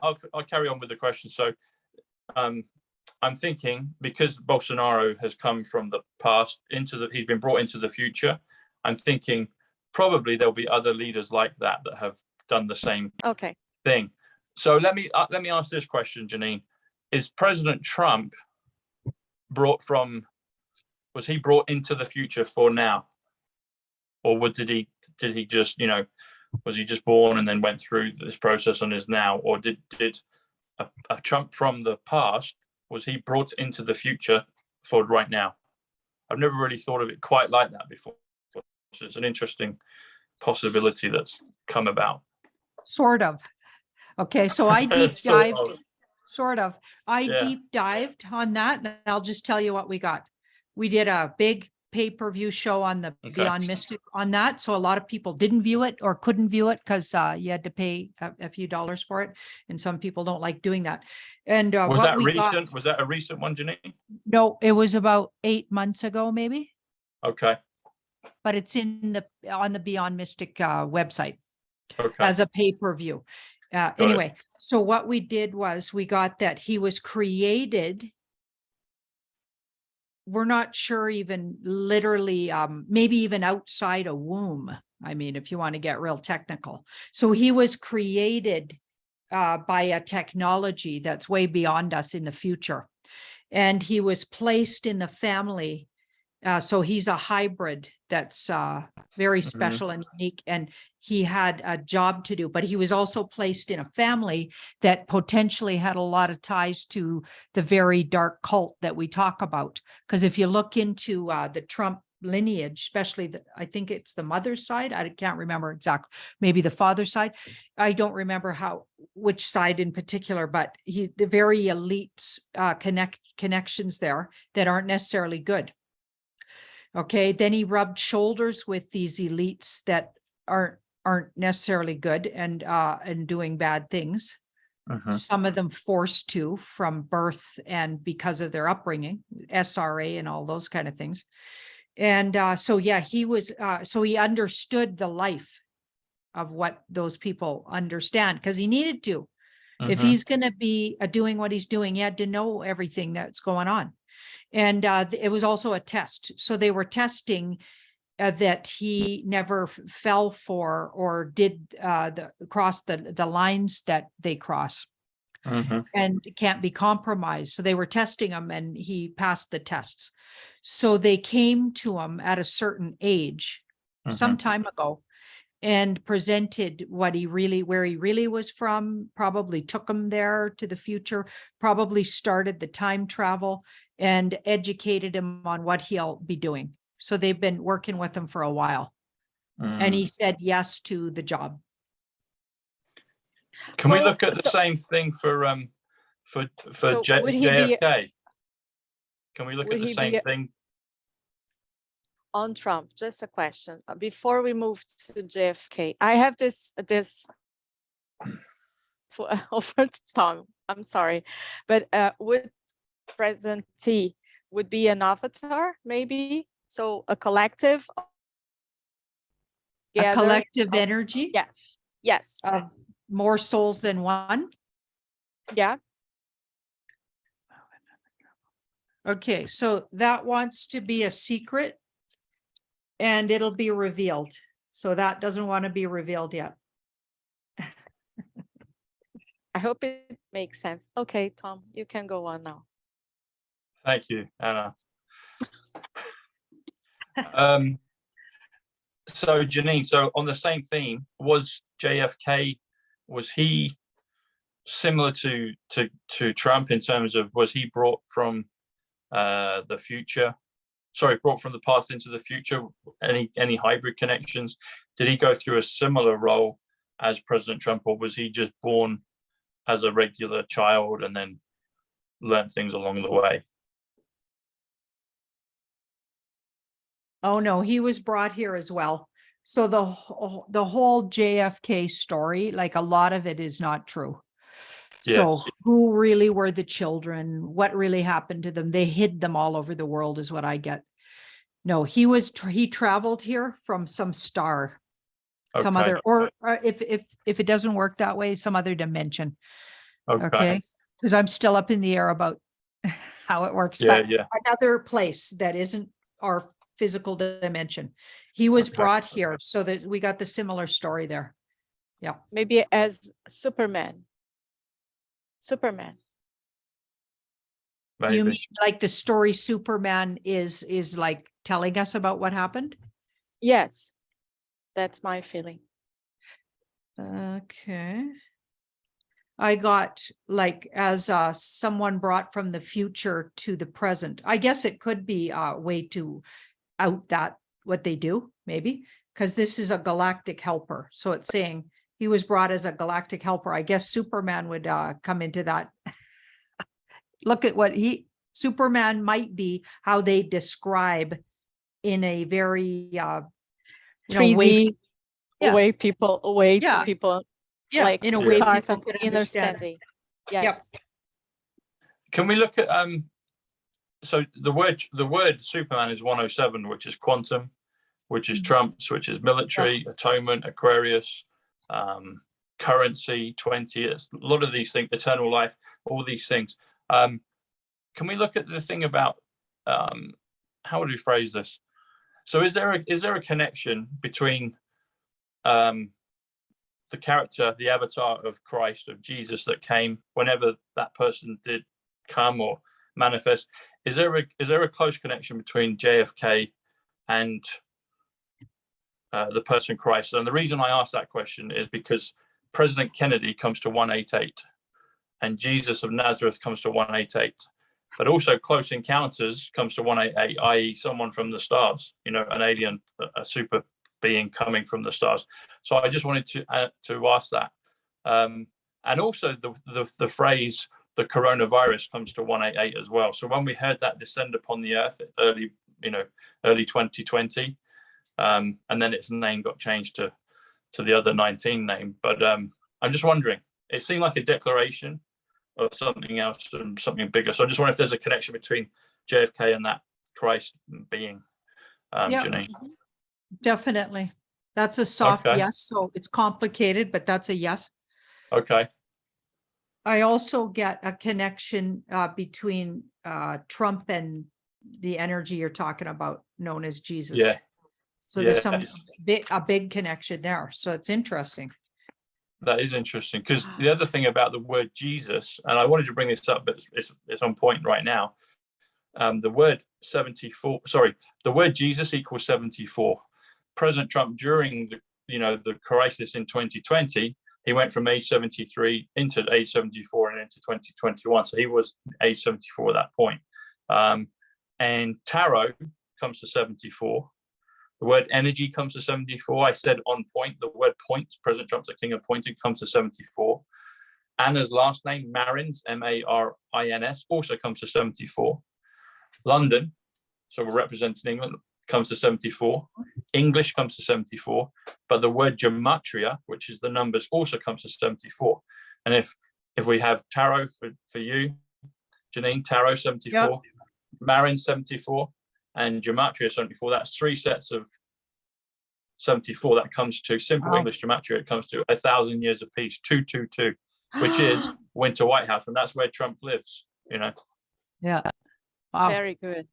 [SPEAKER 1] I'll carry on with the question. So I'm thinking, because Bolsonaro has come from the past he's been brought into the future, I'm thinking probably there'll be other leaders like that have done the same thing. So let me ask this question, Janine. Is President Trump was he brought into the future for now? Or did he just, you know, was he just born and then went through this process and is now? Or did a Trump from the past, was he brought into the future for right now? I've never really thought of it quite like that before. So it's an interesting possibility that's come about.
[SPEAKER 2] Sort of. Okay, so I deep dived, deep dived on that, and I'll just tell you what we got. We did a big pay-per-view show on the Beyond Mystic on that. So a lot of people didn't view it or couldn't view it because you had to pay a few dollars for it. And some people don't like doing that. And
[SPEAKER 1] was that recent? Was that a recent one, Janine?
[SPEAKER 2] No, it was about 8 months ago, maybe.
[SPEAKER 1] Okay.
[SPEAKER 2] But it's on the Beyond Mystic website as a pay-per-view. Anyway, so what we did was we got that he was created. We're not sure even literally, maybe even outside a womb. I mean, if you want to get real technical. So he was created by a technology that's way beyond us in the future. And he was placed in the family. So he's a hybrid that's very special and unique. And he had a job to do, but he was also placed in a family that potentially had a lot of ties to the very dark cult that we talk about. Because if you look into the Trump lineage, especially I think it's the mother's side. I can't remember exactly, maybe the father's side. I don't remember which side in particular, but the very elite connections there that aren't necessarily good. Okay, then he rubbed shoulders with these elites that aren't necessarily good and doing bad things. Some of them forced to from birth and because of their upbringing, SRA and all those kind of things. And so he was so he understood the life of what those people understand, because he needed to. If he's going to be doing what he's doing, he had to know everything that's going on. And it was also a test. So they were testing that he never fell for or did cross the lines that they cross. And can't be compromised. So they were testing him and he passed the tests. So they came to him at a certain age, some time ago, and presented where he really was from, probably took him there to the future, probably started the time travel and educated him on what he'll be doing. So they've been working with him for a while. And he said yes to the job.
[SPEAKER 1] Can we look at the same thing for JFK? Can we look at the same thing
[SPEAKER 4] on Trump? Just a question before we move to JFK. I have this over to Tom. I'm sorry, but would President T would be an avatar, maybe? So a collective,
[SPEAKER 2] a collective energy.
[SPEAKER 4] Yes.
[SPEAKER 2] More souls than one.
[SPEAKER 4] Yeah.
[SPEAKER 2] Okay, so that wants to be a secret and it'll be revealed. So that doesn't want to be revealed yet.
[SPEAKER 4] I hope it makes sense. Okay, Tom, you can go on now.
[SPEAKER 1] Thank you, Anna. So Janine, so on the same theme, was JFK, was he similar to Trump in terms of, was he brought from the future? Sorry, brought from the past into the future? Any hybrid connections? Did he go through a similar role as President Trump, or was he just born as a regular child and then learned things along the way?
[SPEAKER 2] Oh no, he was brought here as well. So the whole JFK story, like a lot of it is not true.
[SPEAKER 1] Yes.
[SPEAKER 2] So who really were the children? What really happened to them? They hid them all over the world is what I get. No, he traveled here from some star, some other, or if it doesn't work that way, some other dimension. Okay. Because I'm still up in the air about how it works.
[SPEAKER 1] Yeah,
[SPEAKER 2] but another place that isn't our physical dimension. He was brought here so that we got the similar story there. Yeah.
[SPEAKER 4] Maybe as Superman.
[SPEAKER 1] Maybe.
[SPEAKER 2] You mean like the story Superman is like telling us about what happened?
[SPEAKER 4] Yes, that's my feeling.
[SPEAKER 2] Okay. I got like as someone brought from the future to the present. I guess it could be a way to out that what they do, maybe, because this is a galactic helper. So it's saying he was brought as a galactic helper. I guess Superman would come into that. Look at what Superman might be, how they describe in a very
[SPEAKER 4] 3D way people like
[SPEAKER 2] in a way
[SPEAKER 4] start
[SPEAKER 2] people could
[SPEAKER 4] understanding. Yes.
[SPEAKER 2] Yep.
[SPEAKER 1] Can we look at so the word Superman is 107, which is quantum, which is Trump's, which is military, atonement, Aquarius, currency, 20. It's a lot of these things, eternal life, all these things. Can we look at the thing about how would we phrase this? So is there a connection between the character, the avatar of Christ, of Jesus that came whenever that person did come or manifest? Is there a close connection between JFK and the person Christ? And the reason I ask that question is because President Kennedy comes to 188 and Jesus of Nazareth comes to 188, but also Close Encounters comes to 188, i.e. someone from the stars, an alien, a super being coming from the stars. So I just wanted to ask that. And also the phrase, the coronavirus, comes to 188 as well. So when we heard that descend upon the earth early 2020, and then its name got changed to the other 19 name. But I'm just wondering, it seemed like a declaration of something else and something bigger. So I just wonder if there's a connection between JFK and that Christ being, Janine.
[SPEAKER 2] Definitely. That's a soft yes. So it's complicated, but that's a yes.
[SPEAKER 1] Okay.
[SPEAKER 2] I also get a connection between Trump and the energy you're talking about, known as Jesus.
[SPEAKER 1] Yeah.
[SPEAKER 2] So there's
[SPEAKER 1] Yes.
[SPEAKER 2] a big connection there. So it's interesting.
[SPEAKER 1] That is interesting, because the other thing about the word Jesus, and I wanted to bring this up, but it's on point right now. The word 74, sorry, the word Jesus equals 74. President Trump, during the crisis in 2020, he went from age 73 into age 74 and into 2021. So he was age 74 at that point. And tarot comes to 74. The word energy comes to 74. I said on point, the word point, President Trump's the king appointed, comes to 74. Anna's last name, Marins, Marins, also comes to 74. London, so we're representing England, comes to 74. English comes to 74. But the word gematria, which is the numbers, also comes to 74. And if we have tarot for you, Janine, tarot 74, yep. Marin 74, and gematria 74, that's 3 sets of 74. That comes to simple English gematria. It comes to 1,000 years of peace, 222, which is Winter White House, and that's where Trump lives.
[SPEAKER 2] Yeah. Wow.
[SPEAKER 4] Very good.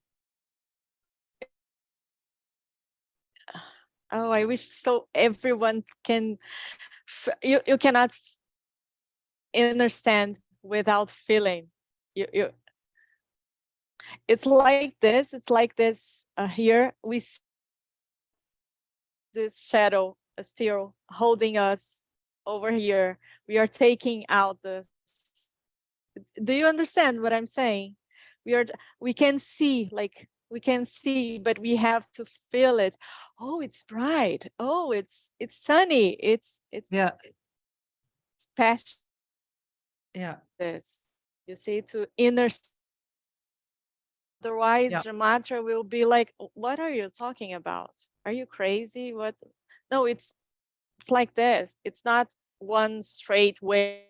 [SPEAKER 4] Oh, I wish so everyone can. You cannot understand without feeling. You. It's like this. It's like this. Here we see this shadow still holding us over here. We are taking out the. Do you understand what I'm saying? We can see, but we have to feel it. Oh, it's bright. Oh, it's sunny. It's passion.
[SPEAKER 2] Yeah.
[SPEAKER 4] This, you see, to inner. Otherwise, gematria will be like, what are you talking about? Are you crazy? What? No, it's like this. It's not one straight way.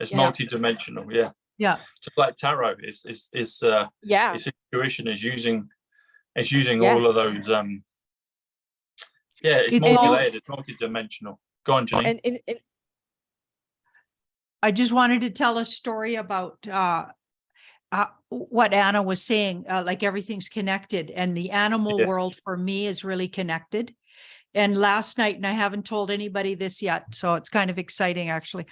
[SPEAKER 1] It's multi-dimensional. Yeah.
[SPEAKER 2] Yeah.
[SPEAKER 1] Just like tarot its intuition is using all of those it's multi-layered, it's multi-dimensional. Go on, Janine.
[SPEAKER 4] And
[SPEAKER 2] I just wanted to tell a story about what Anna was saying, like everything's connected, and the animal world for me is really connected. And last night, and I haven't told anybody this yet, so it's kind of exciting actually.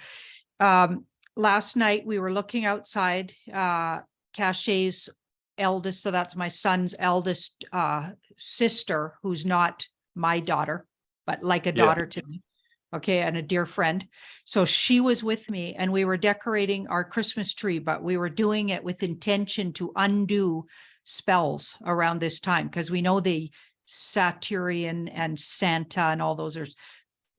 [SPEAKER 2] Last night we were looking outside, Cachet's eldest, so that's my son's eldest sister, who's not my daughter, but like a daughter to me. Okay, and a dear friend. So she was with me, and we were decorating our Christmas tree, but we were doing it with intention to undo spells around this time, because we know the Saturnian and Santa and all those are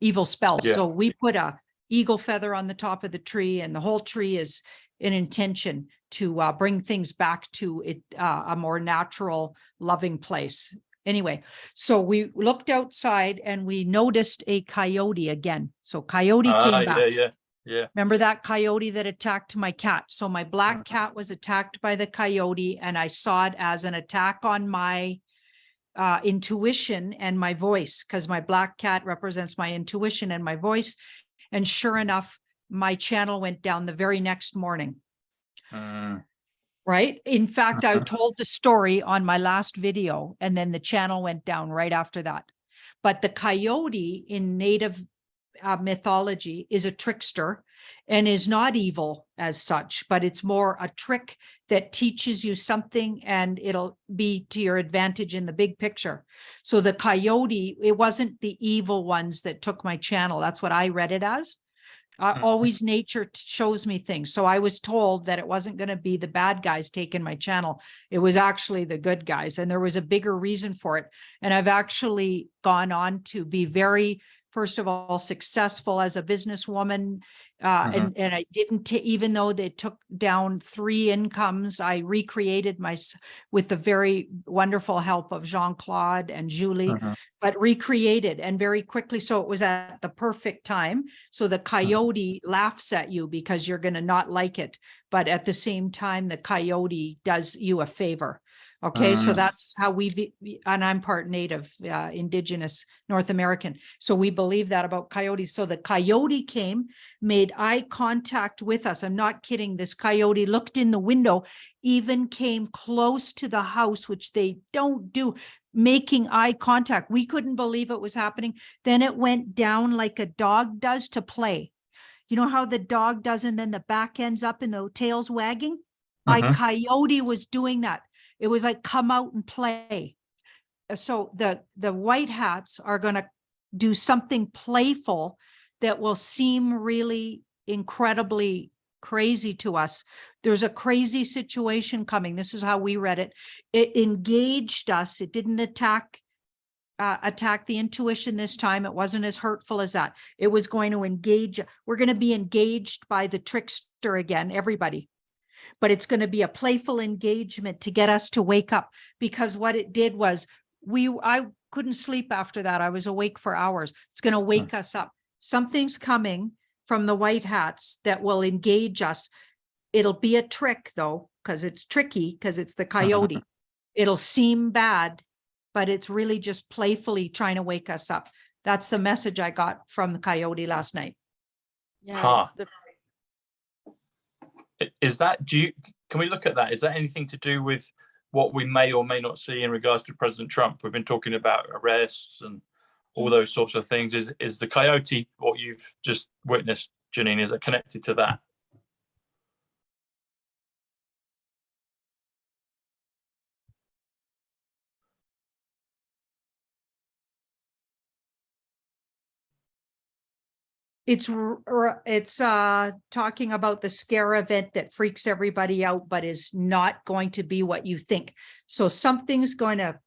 [SPEAKER 2] evil spells. So we put a eagle feather on the top of the tree, and the whole tree is an intention to bring things back to it, a more natural, loving place. Anyway, so we looked outside and we noticed a coyote again. So coyote came back.
[SPEAKER 1] Yeah.
[SPEAKER 2] Remember that coyote that attacked my cat? So my black cat was attacked by the coyote, and I saw it as an attack on my intuition and my voice, because my black cat represents my intuition and my voice. And sure enough, my channel went down the very next morning. Right. In fact, I told the story on my last video, and then the channel went down right after that. But the coyote in native mythology is a trickster and is not evil as such, but it's more a trick that teaches you something, and it'll be to your advantage in the big picture. So the coyote, it wasn't the evil ones that took my channel. That's what I read it as. Always nature shows me things. So I was told that it wasn't going to be the bad guys taking my channel. It was actually the good guys. And there was a bigger reason for it. And I've actually gone on to be very, first of all, successful as a businesswoman. And I didn't, even though they took down 3 incomes, I recreated with the very wonderful help of Jean-Claude and Julie, but recreated, and very quickly. So it was at the perfect time. So the coyote laughs at you because you're going to not like it. But at the same time, the coyote does you a favor. Okay, so that's how and I'm part native, indigenous North American. So we believe that about coyotes. So the coyote came, made eye contact with us. I'm not kidding. This coyote looked in the window, even came close to the house, which they don't do. making eye contact. We couldn't believe it was happening. Then it went down like a dog does to play. You know how the dog does, and then the back ends up and the tail's wagging? Coyote was doing that. It was like, come out and play. So the white hats are going to do something playful that will seem really incredibly crazy to us. There's a crazy situation coming. This is how we read it. It engaged us. It didn't attack the intuition this time. It wasn't as hurtful as that. It was going to engage. We're going to be engaged by the trickster again, everybody. But it's going to be a playful engagement to get us to wake up, because what it did was I couldn't sleep after that. I was awake for hours. It's going to wake us up. Something's coming from the white hats that will engage us. It'll be a trick though, because it's tricky, because it's the coyote. It'll seem bad, but it's really just playfully trying to wake us up. That's the message I got from the coyote last night.
[SPEAKER 4] Yeah,
[SPEAKER 1] Is that, can we look at that? Is that anything to do with what we may or may not see in regards to President Trump? We've been talking about arrests and all those sorts of things. Is the coyote, what you've just witnessed, Janine, is it connected to that?
[SPEAKER 2] It's talking about the scare event that freaks everybody out, but is not going to be what you think. So something's going to,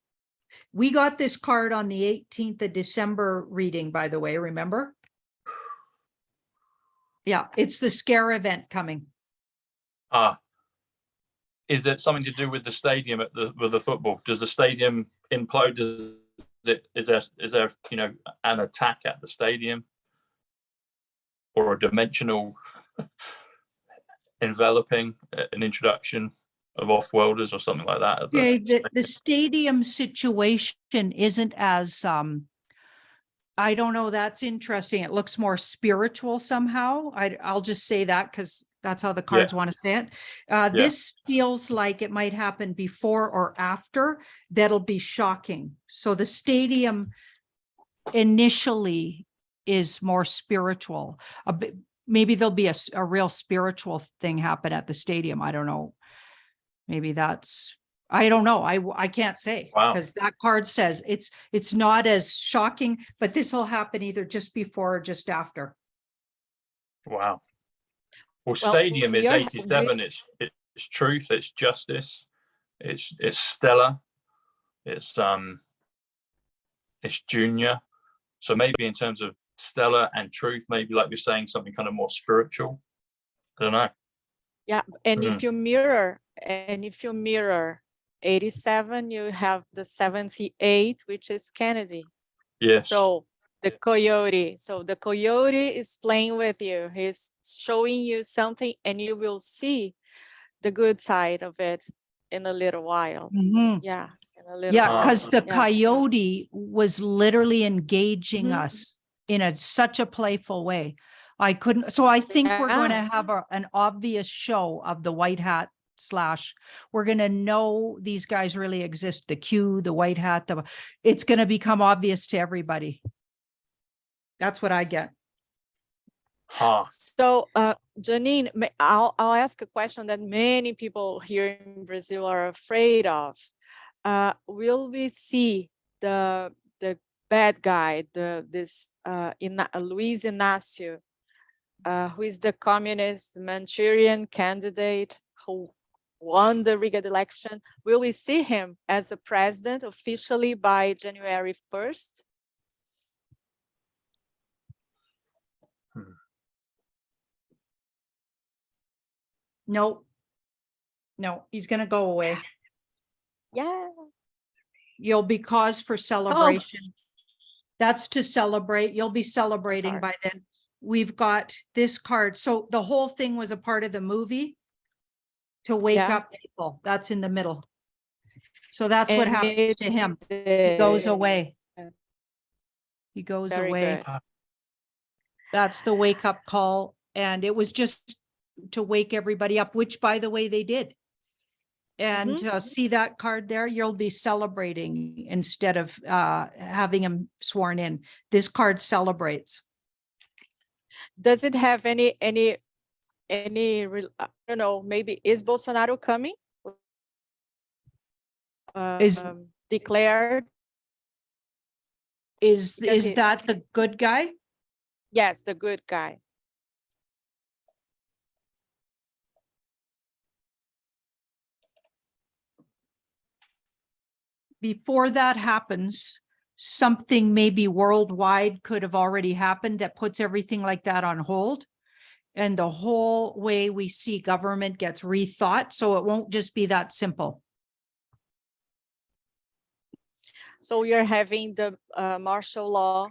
[SPEAKER 2] we got this card on the 18th of December reading, by the way, remember? Yeah, it's the scare event coming.
[SPEAKER 1] Is it something to do with the stadium with the football? Does the stadium implode? Is there an attack at the stadium? Or a dimensional enveloping, an introduction of off-worlders or something like that?
[SPEAKER 2] Okay, the stadium situation isn't as, I don't know, that's interesting. It looks more spiritual somehow. I'll just say that because that's how the cards want to say it. This feels like it might happen before or after. That'll be shocking. So the stadium initially is more spiritual. Maybe there'll be a real spiritual thing happen at the stadium. I don't know. Maybe I don't know. I can't say, because that card says it's not as shocking, but this will happen either just before or just after.
[SPEAKER 1] Wow. Well, stadium is 87. It's truth. It's justice. It's Stella. It's junior. So maybe in terms of Stella and truth, maybe like you're saying, something kind of more spiritual. I don't know.
[SPEAKER 4] Yeah, and if you mirror 87, you have the 78, which is Kennedy.
[SPEAKER 1] Yes.
[SPEAKER 4] So the coyote is playing with you. He's showing you something, and you will see the good side of it in a little while. Yeah.
[SPEAKER 2] Because the coyote was literally engaging us in such a playful way. So I think we're going to have an obvious show of the white hat / we're going to know these guys really exist. The Q, the white hat, it's going to become obvious to everybody. That's what I get.
[SPEAKER 4] So, Janine, I'll ask a question that many people here in Brazil are afraid of. Will we see the bad guy, Luiz Inácio, who is the communist Manchurian candidate who won the rigged election? Will we see him as a president officially by January 1st?
[SPEAKER 2] No, he's going to go away.
[SPEAKER 4] Yeah.
[SPEAKER 2] You'll be cause for celebration. That's to celebrate. You'll be celebrating by then. We've got this card. So the whole thing was a part of the movie to wake up people. That's in the middle. So that's what happens to him. He goes away. He goes away.
[SPEAKER 4] Good.
[SPEAKER 2] That's the wake up call. And it was just to wake everybody up, which, by the way, they did. And see that card there? You'll be celebrating instead of having him sworn in. This card celebrates.
[SPEAKER 4] Does it have any, I don't know, maybe is Bolsonaro coming? Declared?
[SPEAKER 2] Is
[SPEAKER 4] Because
[SPEAKER 2] that the good guy?
[SPEAKER 4] Yes, the good guy.
[SPEAKER 2] Before that happens, something maybe worldwide could have already happened that puts everything like that on hold. And the whole way we see government gets rethought. So it won't just be that simple.
[SPEAKER 4] So we are having the martial law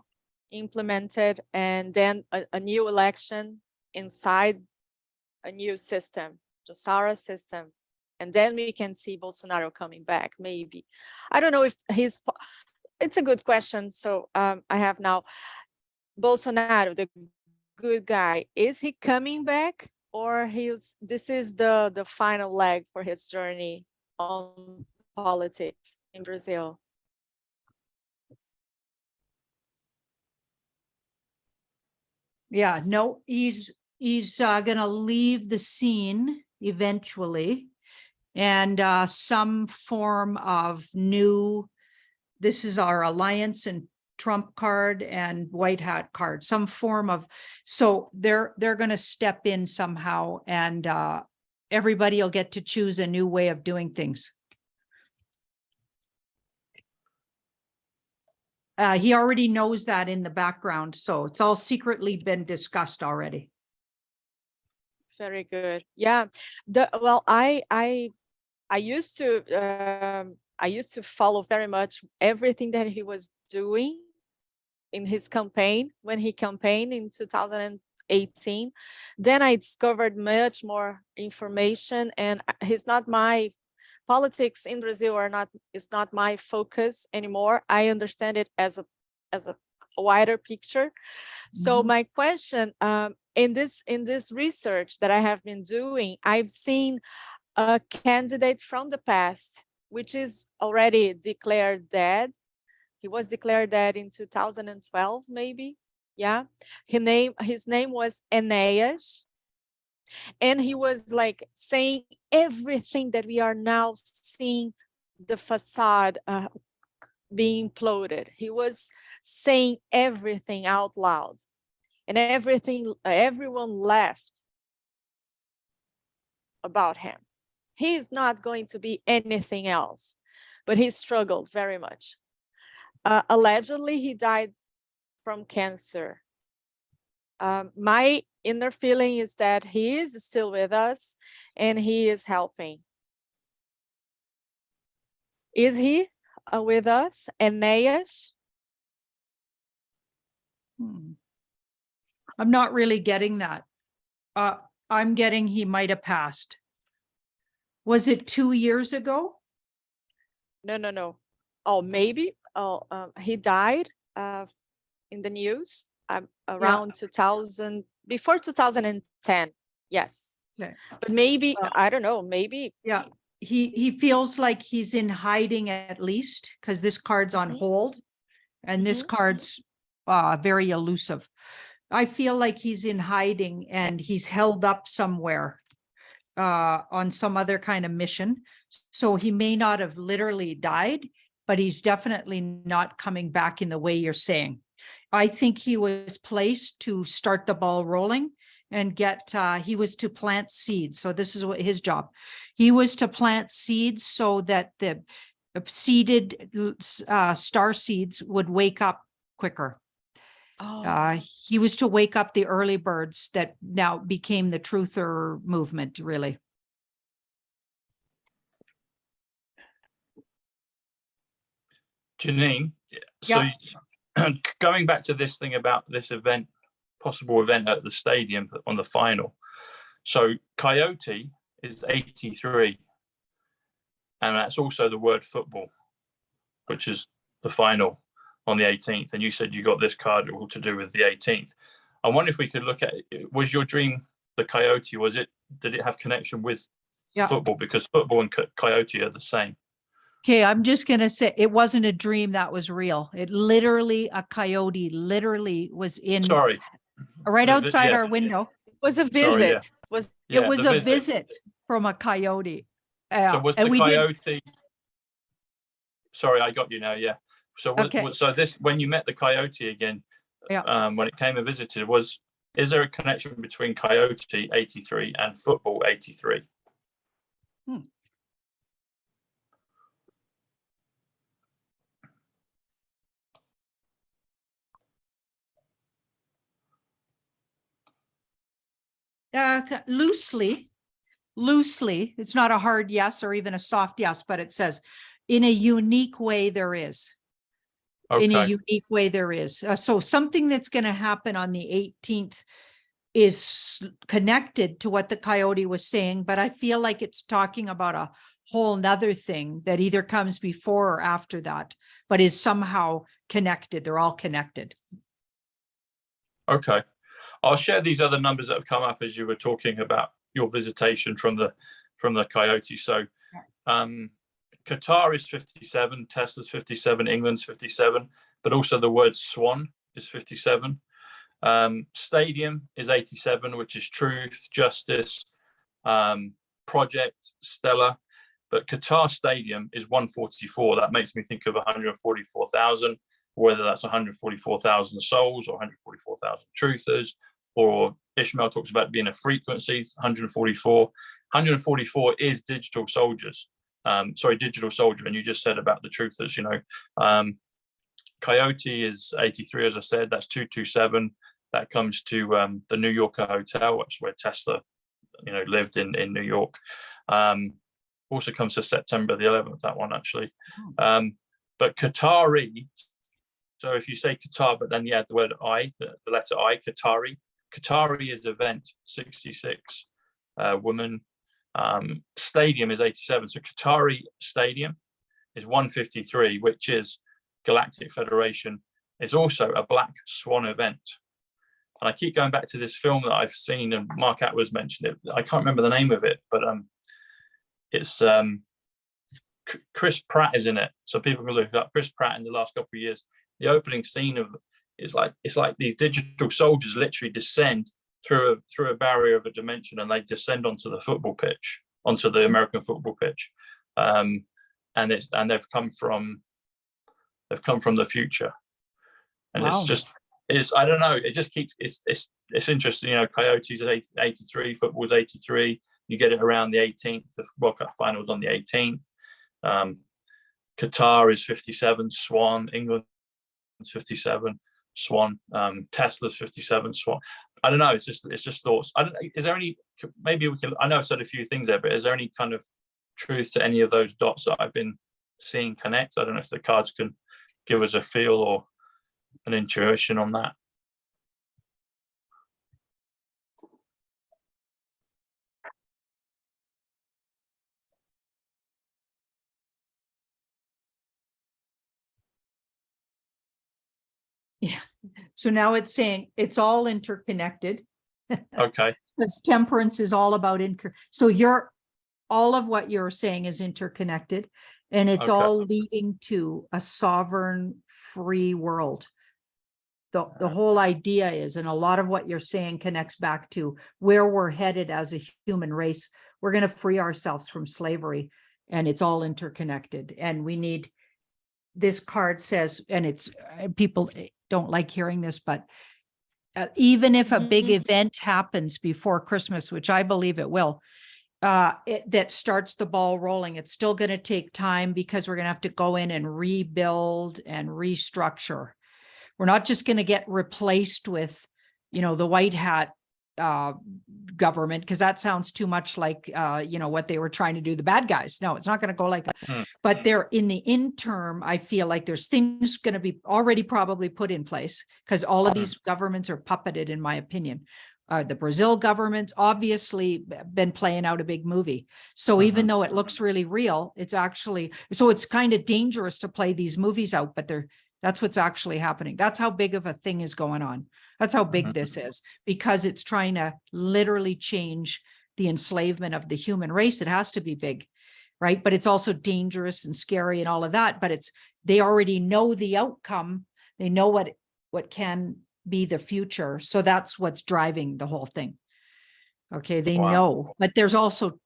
[SPEAKER 4] implemented, and then a new election inside a new system, the SARA system. And then we can see Bolsonaro coming back, maybe. I don't know if it's a good question. So I have now Bolsonaro, the good guy. Is he coming back, or this is the final leg for his journey on politics in Brazil?
[SPEAKER 2] Yeah, no, he's gonna leave the scene eventually. And some form of new, this is our alliance and Trump card and white hat card, some form of, so they're going to step in somehow, and everybody will get to choose a new way of doing things. He already knows that in the background, so it's all secretly been discussed already.
[SPEAKER 4] Very good. Yeah. Well, I used to follow very much everything that he was doing in his campaign when he campaigned in 2018. Then I discovered much more information, and he's not my politics in Brazil is not my focus anymore. I understand it as a wider picture. So my question, in this research that I have been doing, I've seen a candidate from the past, which is already declared dead. He was declared dead in 2012, maybe. Yeah. His name was Enéas. And he was like saying everything that we are now seeing, the facade being imploded. He was saying everything out loud, and everyone laughed about him. He is not going to be anything else, but he struggled very much. Allegedly, he died from cancer. My inner feeling is that he is still with us and he is helping. Is he with us, Enéas?
[SPEAKER 2] I'm not really getting that. I'm getting he might have passed. Was it 2 years ago?
[SPEAKER 4] No. Oh, maybe. He died in the news around 2000, before 2010. Yes.
[SPEAKER 2] Okay.
[SPEAKER 4] But maybe, I don't know, maybe.
[SPEAKER 2] Yeah. He feels like he's in hiding, at least, because this card's on hold and this card's very elusive. I feel like he's in hiding and he's held up somewhere on some other kind of mission. So he may not have literally died, but he's definitely not coming back in the way you're saying. I think he was placed to start the ball rolling and he was to plant seeds. So this is what his job. He was to plant seeds so that the seeded star seeds would wake up quicker. He was to wake up the early birds that now became the truther movement, really.
[SPEAKER 1] Janine, so going back to this thing about this event, possible event at the stadium on the final. So Coyote is 83, and that's also the word football, which is the final on the 18th. And you said you got this card all to do with the 18th. I wonder if we could look at it. Was your dream the Coyote? Did it have connection with football, because football and coyote are the same.
[SPEAKER 2] Okay, I'm just going to say it wasn't a dream, that was real. It literally, a coyote literally was in
[SPEAKER 1] Sorry.
[SPEAKER 2] right outside our window.
[SPEAKER 4] It was a visit.
[SPEAKER 1] Sorry, yeah.
[SPEAKER 2] It was a visit from a coyote.
[SPEAKER 1] So was the coyote? Sorry, I got you now. Yeah. So so this, when you met the coyote again, when it came and visited, is there a connection between Coyote 83 and football 83?
[SPEAKER 2] Loosely, it's not a hard yes or even a soft yes, but it says in a unique way there is.
[SPEAKER 1] Okay.
[SPEAKER 2] In a unique way there is. So something that's going to happen on the 18th is connected to what the coyote was saying, but I feel like it's talking about a whole nother thing that either comes before or after that, but is somehow connected. They're all connected.
[SPEAKER 1] Okay. I'll share these other numbers that have come up as you were talking about your visitation from the coyote. So Qatar is 57, Tesla's 57, England's 57, but also the word swan is 57. Stadium is 87, which is truth, justice, project, Stella. But Qatar Stadium is 144. That makes me think of 144,000, whether that's 144,000 souls or 144,000 truthers, or Ishmael talks about being a frequency, 144. 144 is digital soldiers. Digital soldier. And you just said about the truthers, Coyote is 83, as I said, that's 227. That comes to the New Yorker Hotel, which is where Tesla, lived in New York. Also comes to September the 11th, that one actually. But Qatari, so if you say Qatar, but then you add the word I, the letter I, Qatari is event 66, woman. Stadium is 87. So Qatari Stadium is 153, which is Galactic Federation, is also a Black Swan event. And I keep going back to this film that I've seen, and Mark Atwood mentioned it. I can't remember the name of it, but it's Chris Pratt is in it. So people can look up Chris Pratt in the last couple of years. The opening scene of it's like these digital soldiers literally descend through a barrier of a dimension, and they descend onto the football pitch, onto the American football pitch, and they've come from the future, and
[SPEAKER 2] wow.
[SPEAKER 1] it's I don't know, it just keeps it's interesting. Coyotes at 83, football's 83. You get it around the 18th. The World Cup finals on the 18th. Qatar is 57, Swan. England's 57, Swan. Tesla's 57, Swan. I don't know. It's just thoughts. I don't. Is there any? Maybe we can. I know I've said a few things there, but is there any kind of truth to any of those dots that I've been seeing connect? I don't know if the cards can give us a feel or an intuition on that.
[SPEAKER 2] Yeah. So now it's saying it's all interconnected.
[SPEAKER 1] Okay.
[SPEAKER 2] Because temperance is all about so all of what you're saying is interconnected, and it's all leading to a sovereign, free world. The whole idea is, and a lot of what you're saying connects back to where we're headed as a human race. We're going to free ourselves from slavery, and it's all interconnected. And we need, this card says, and it's, people don't like hearing this, but even if a big event happens before Christmas, which I believe it will, that starts the ball rolling, it's still going to take time, because we're going to have to go in and rebuild and restructure. We're not just going to get replaced with, the white hat government, because that sounds too much like, what they were trying to do, the bad guys. No, it's not going to go like that. But they're in the interim. I feel like there's things going to be already probably put in place, because all of these governments are puppeted, in my opinion. The Brazil government's obviously been playing out a big movie. So even though it looks really real, it's actually, so it's kind of dangerous to play these movies out, but that's what's actually happening. That's how big of a thing is going on. That's how big this is, because it's trying to literally change the enslavement of the human race, it has to be big, right? But it's also dangerous and scary and all of that, but they already know the outcome. They know what can be the future. So that's what's driving the whole thing. Okay, they
[SPEAKER 1] Wow.
[SPEAKER 2] know, but there's also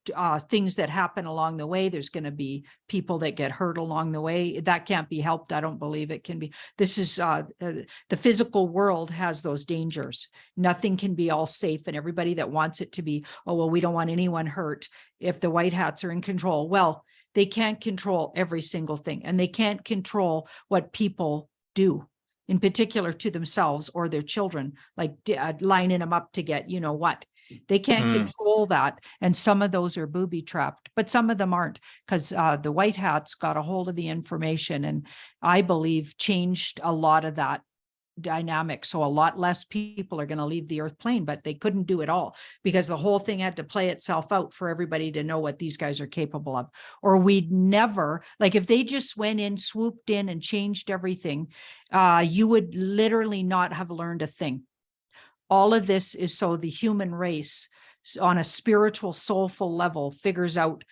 [SPEAKER 2] things that happen along the way. There's going to be people that get hurt along the way. That can't be helped. I don't believe it can be. This is the physical world has those dangers. Nothing can be all safe, and everybody that wants it to be, oh, well, we don't want anyone hurt if the white hats are in control. Well, they can't control every single thing, and they can't control what people do, in particular to themselves or their children, like lining them up to get, you know what. They can't control that. And some of those are booby trapped, but some of them aren't, because the white hats got a hold of the information and I believe changed a lot of that dynamic. So a lot less people are going to leave the earth plane, but they couldn't do it all because the whole thing had to play itself out for everybody to know what these guys are capable of. Or we'd never, like if they just went in, swooped in and changed everything, you would literally not have learned a thing. All of this is so the human race on a spiritual, soulful level figures out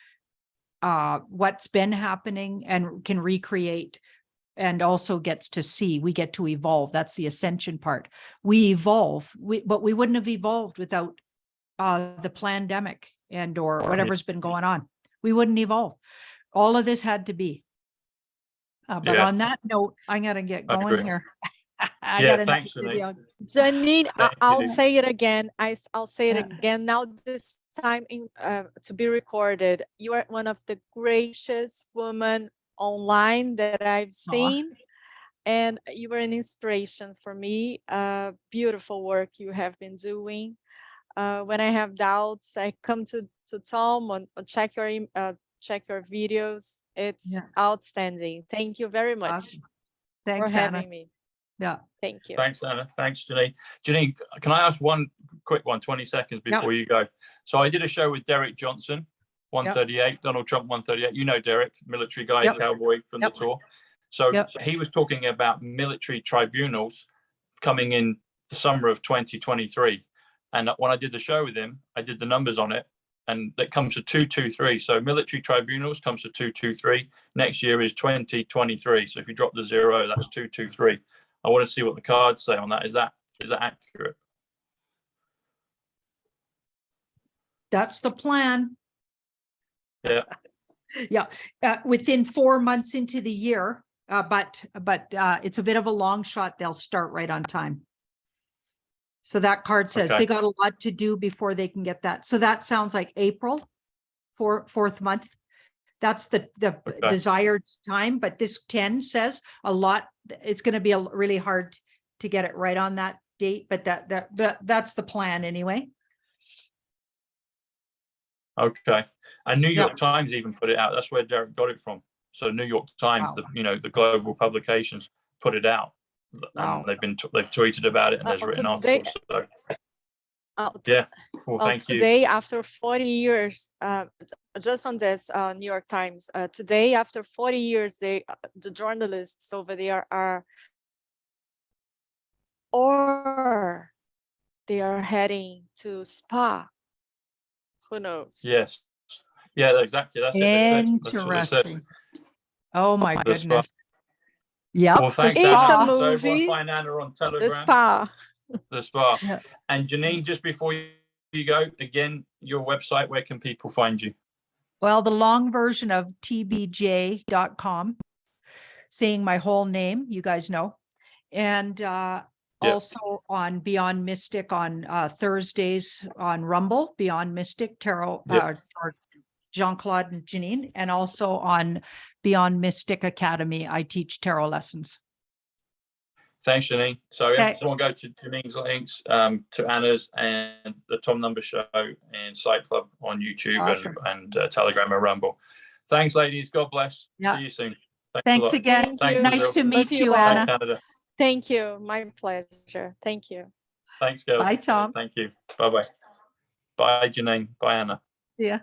[SPEAKER 2] what's been happening and can recreate, and also gets to see. We get to evolve. That's the ascension part. We evolve, but we wouldn't have evolved without the pandemic and or whatever's been going on. We wouldn't evolve. All of this had to be. But on that note, I'm going to get going here.
[SPEAKER 1] Thanks, Janine.
[SPEAKER 4] Janine, I'll
[SPEAKER 1] you.
[SPEAKER 4] say it again. I'll say it again now, this time to be recorded. You are one of the gracious women online that I've seen. And you were an inspiration for me. Beautiful work you have been doing. When I have doubts, I come to Tom and check your videos. It's outstanding. Thank you very much
[SPEAKER 2] Awesome. Thanks,
[SPEAKER 4] for having
[SPEAKER 2] Anna.
[SPEAKER 4] me.
[SPEAKER 2] Yeah.
[SPEAKER 4] Thank you.
[SPEAKER 1] Thanks, Anna. Thanks, Janine. Janine, can I ask one quick one, 20 seconds before you go? So I did a show with Derek Johnson, 138, Donald Trump, 138. You know Derek, military guy, cowboy from the tour. So he was talking about military tribunals coming in the summer of 2023. And when I did the show with him, I did the numbers on it, and that comes to 223. So military tribunals comes to 223. Next year is 2023. So if you drop the 0, that's 223. I want to see what the cards say on that. Is that accurate?
[SPEAKER 2] That's the plan.
[SPEAKER 1] Yeah.
[SPEAKER 2] Within 4 months into the year, but it's a bit of a long shot. They'll start right on time. So that card says they got a lot to do before they can get that. So that sounds like April, fourth month. That's the desired time, but this 10 says a lot. It's going to be really hard to get it right on that date, but that's the plan anyway.
[SPEAKER 1] Okay. And New York Times even put it out. That's where Derek got it from. So New York Times, the global publications put it out. And they've tweeted about it, and there's written articles. So. Well, thank you.
[SPEAKER 4] Today, after 40 years, just on this New York Times, today, after 40 years, the journalists over there are heading to Spa. Who knows?
[SPEAKER 1] Yes. Yeah, exactly. That's it.
[SPEAKER 2] Interesting. Oh my goodness.
[SPEAKER 1] Spa.
[SPEAKER 2] Yeah.
[SPEAKER 1] Well, thanks,
[SPEAKER 4] it's
[SPEAKER 1] Anna.
[SPEAKER 4] a movie.
[SPEAKER 1] So everyone find Anna on Telegram.
[SPEAKER 4] The Spa.
[SPEAKER 1] The Spa. Yeah. And Janine, just before you go, again, your website, where can people find you?
[SPEAKER 2] Well, the long version of tbj.com, saying my whole name, you guys know. And also on Beyond Mystic on Thursdays on Rumble, Beyond Mystic, Tarot, or Jean-Claude and Janine, and also on Beyond Mystic Academy, I teach tarot lessons.
[SPEAKER 1] Thanks, Janine. So someone go to Janine's links, to Anna's and the Tom Number Show and Site Club on YouTube and Telegram and Rumble. Thanks, ladies. God bless. See you soon.
[SPEAKER 2] Thanks again. Nice to meet you, Anna.
[SPEAKER 4] Thank you. My pleasure. Thank you.
[SPEAKER 1] Thanks, girls.
[SPEAKER 2] Bye, Tom.
[SPEAKER 1] Thank you. Bye-bye. Bye, Janine. Bye, Anna.
[SPEAKER 2] Yeah.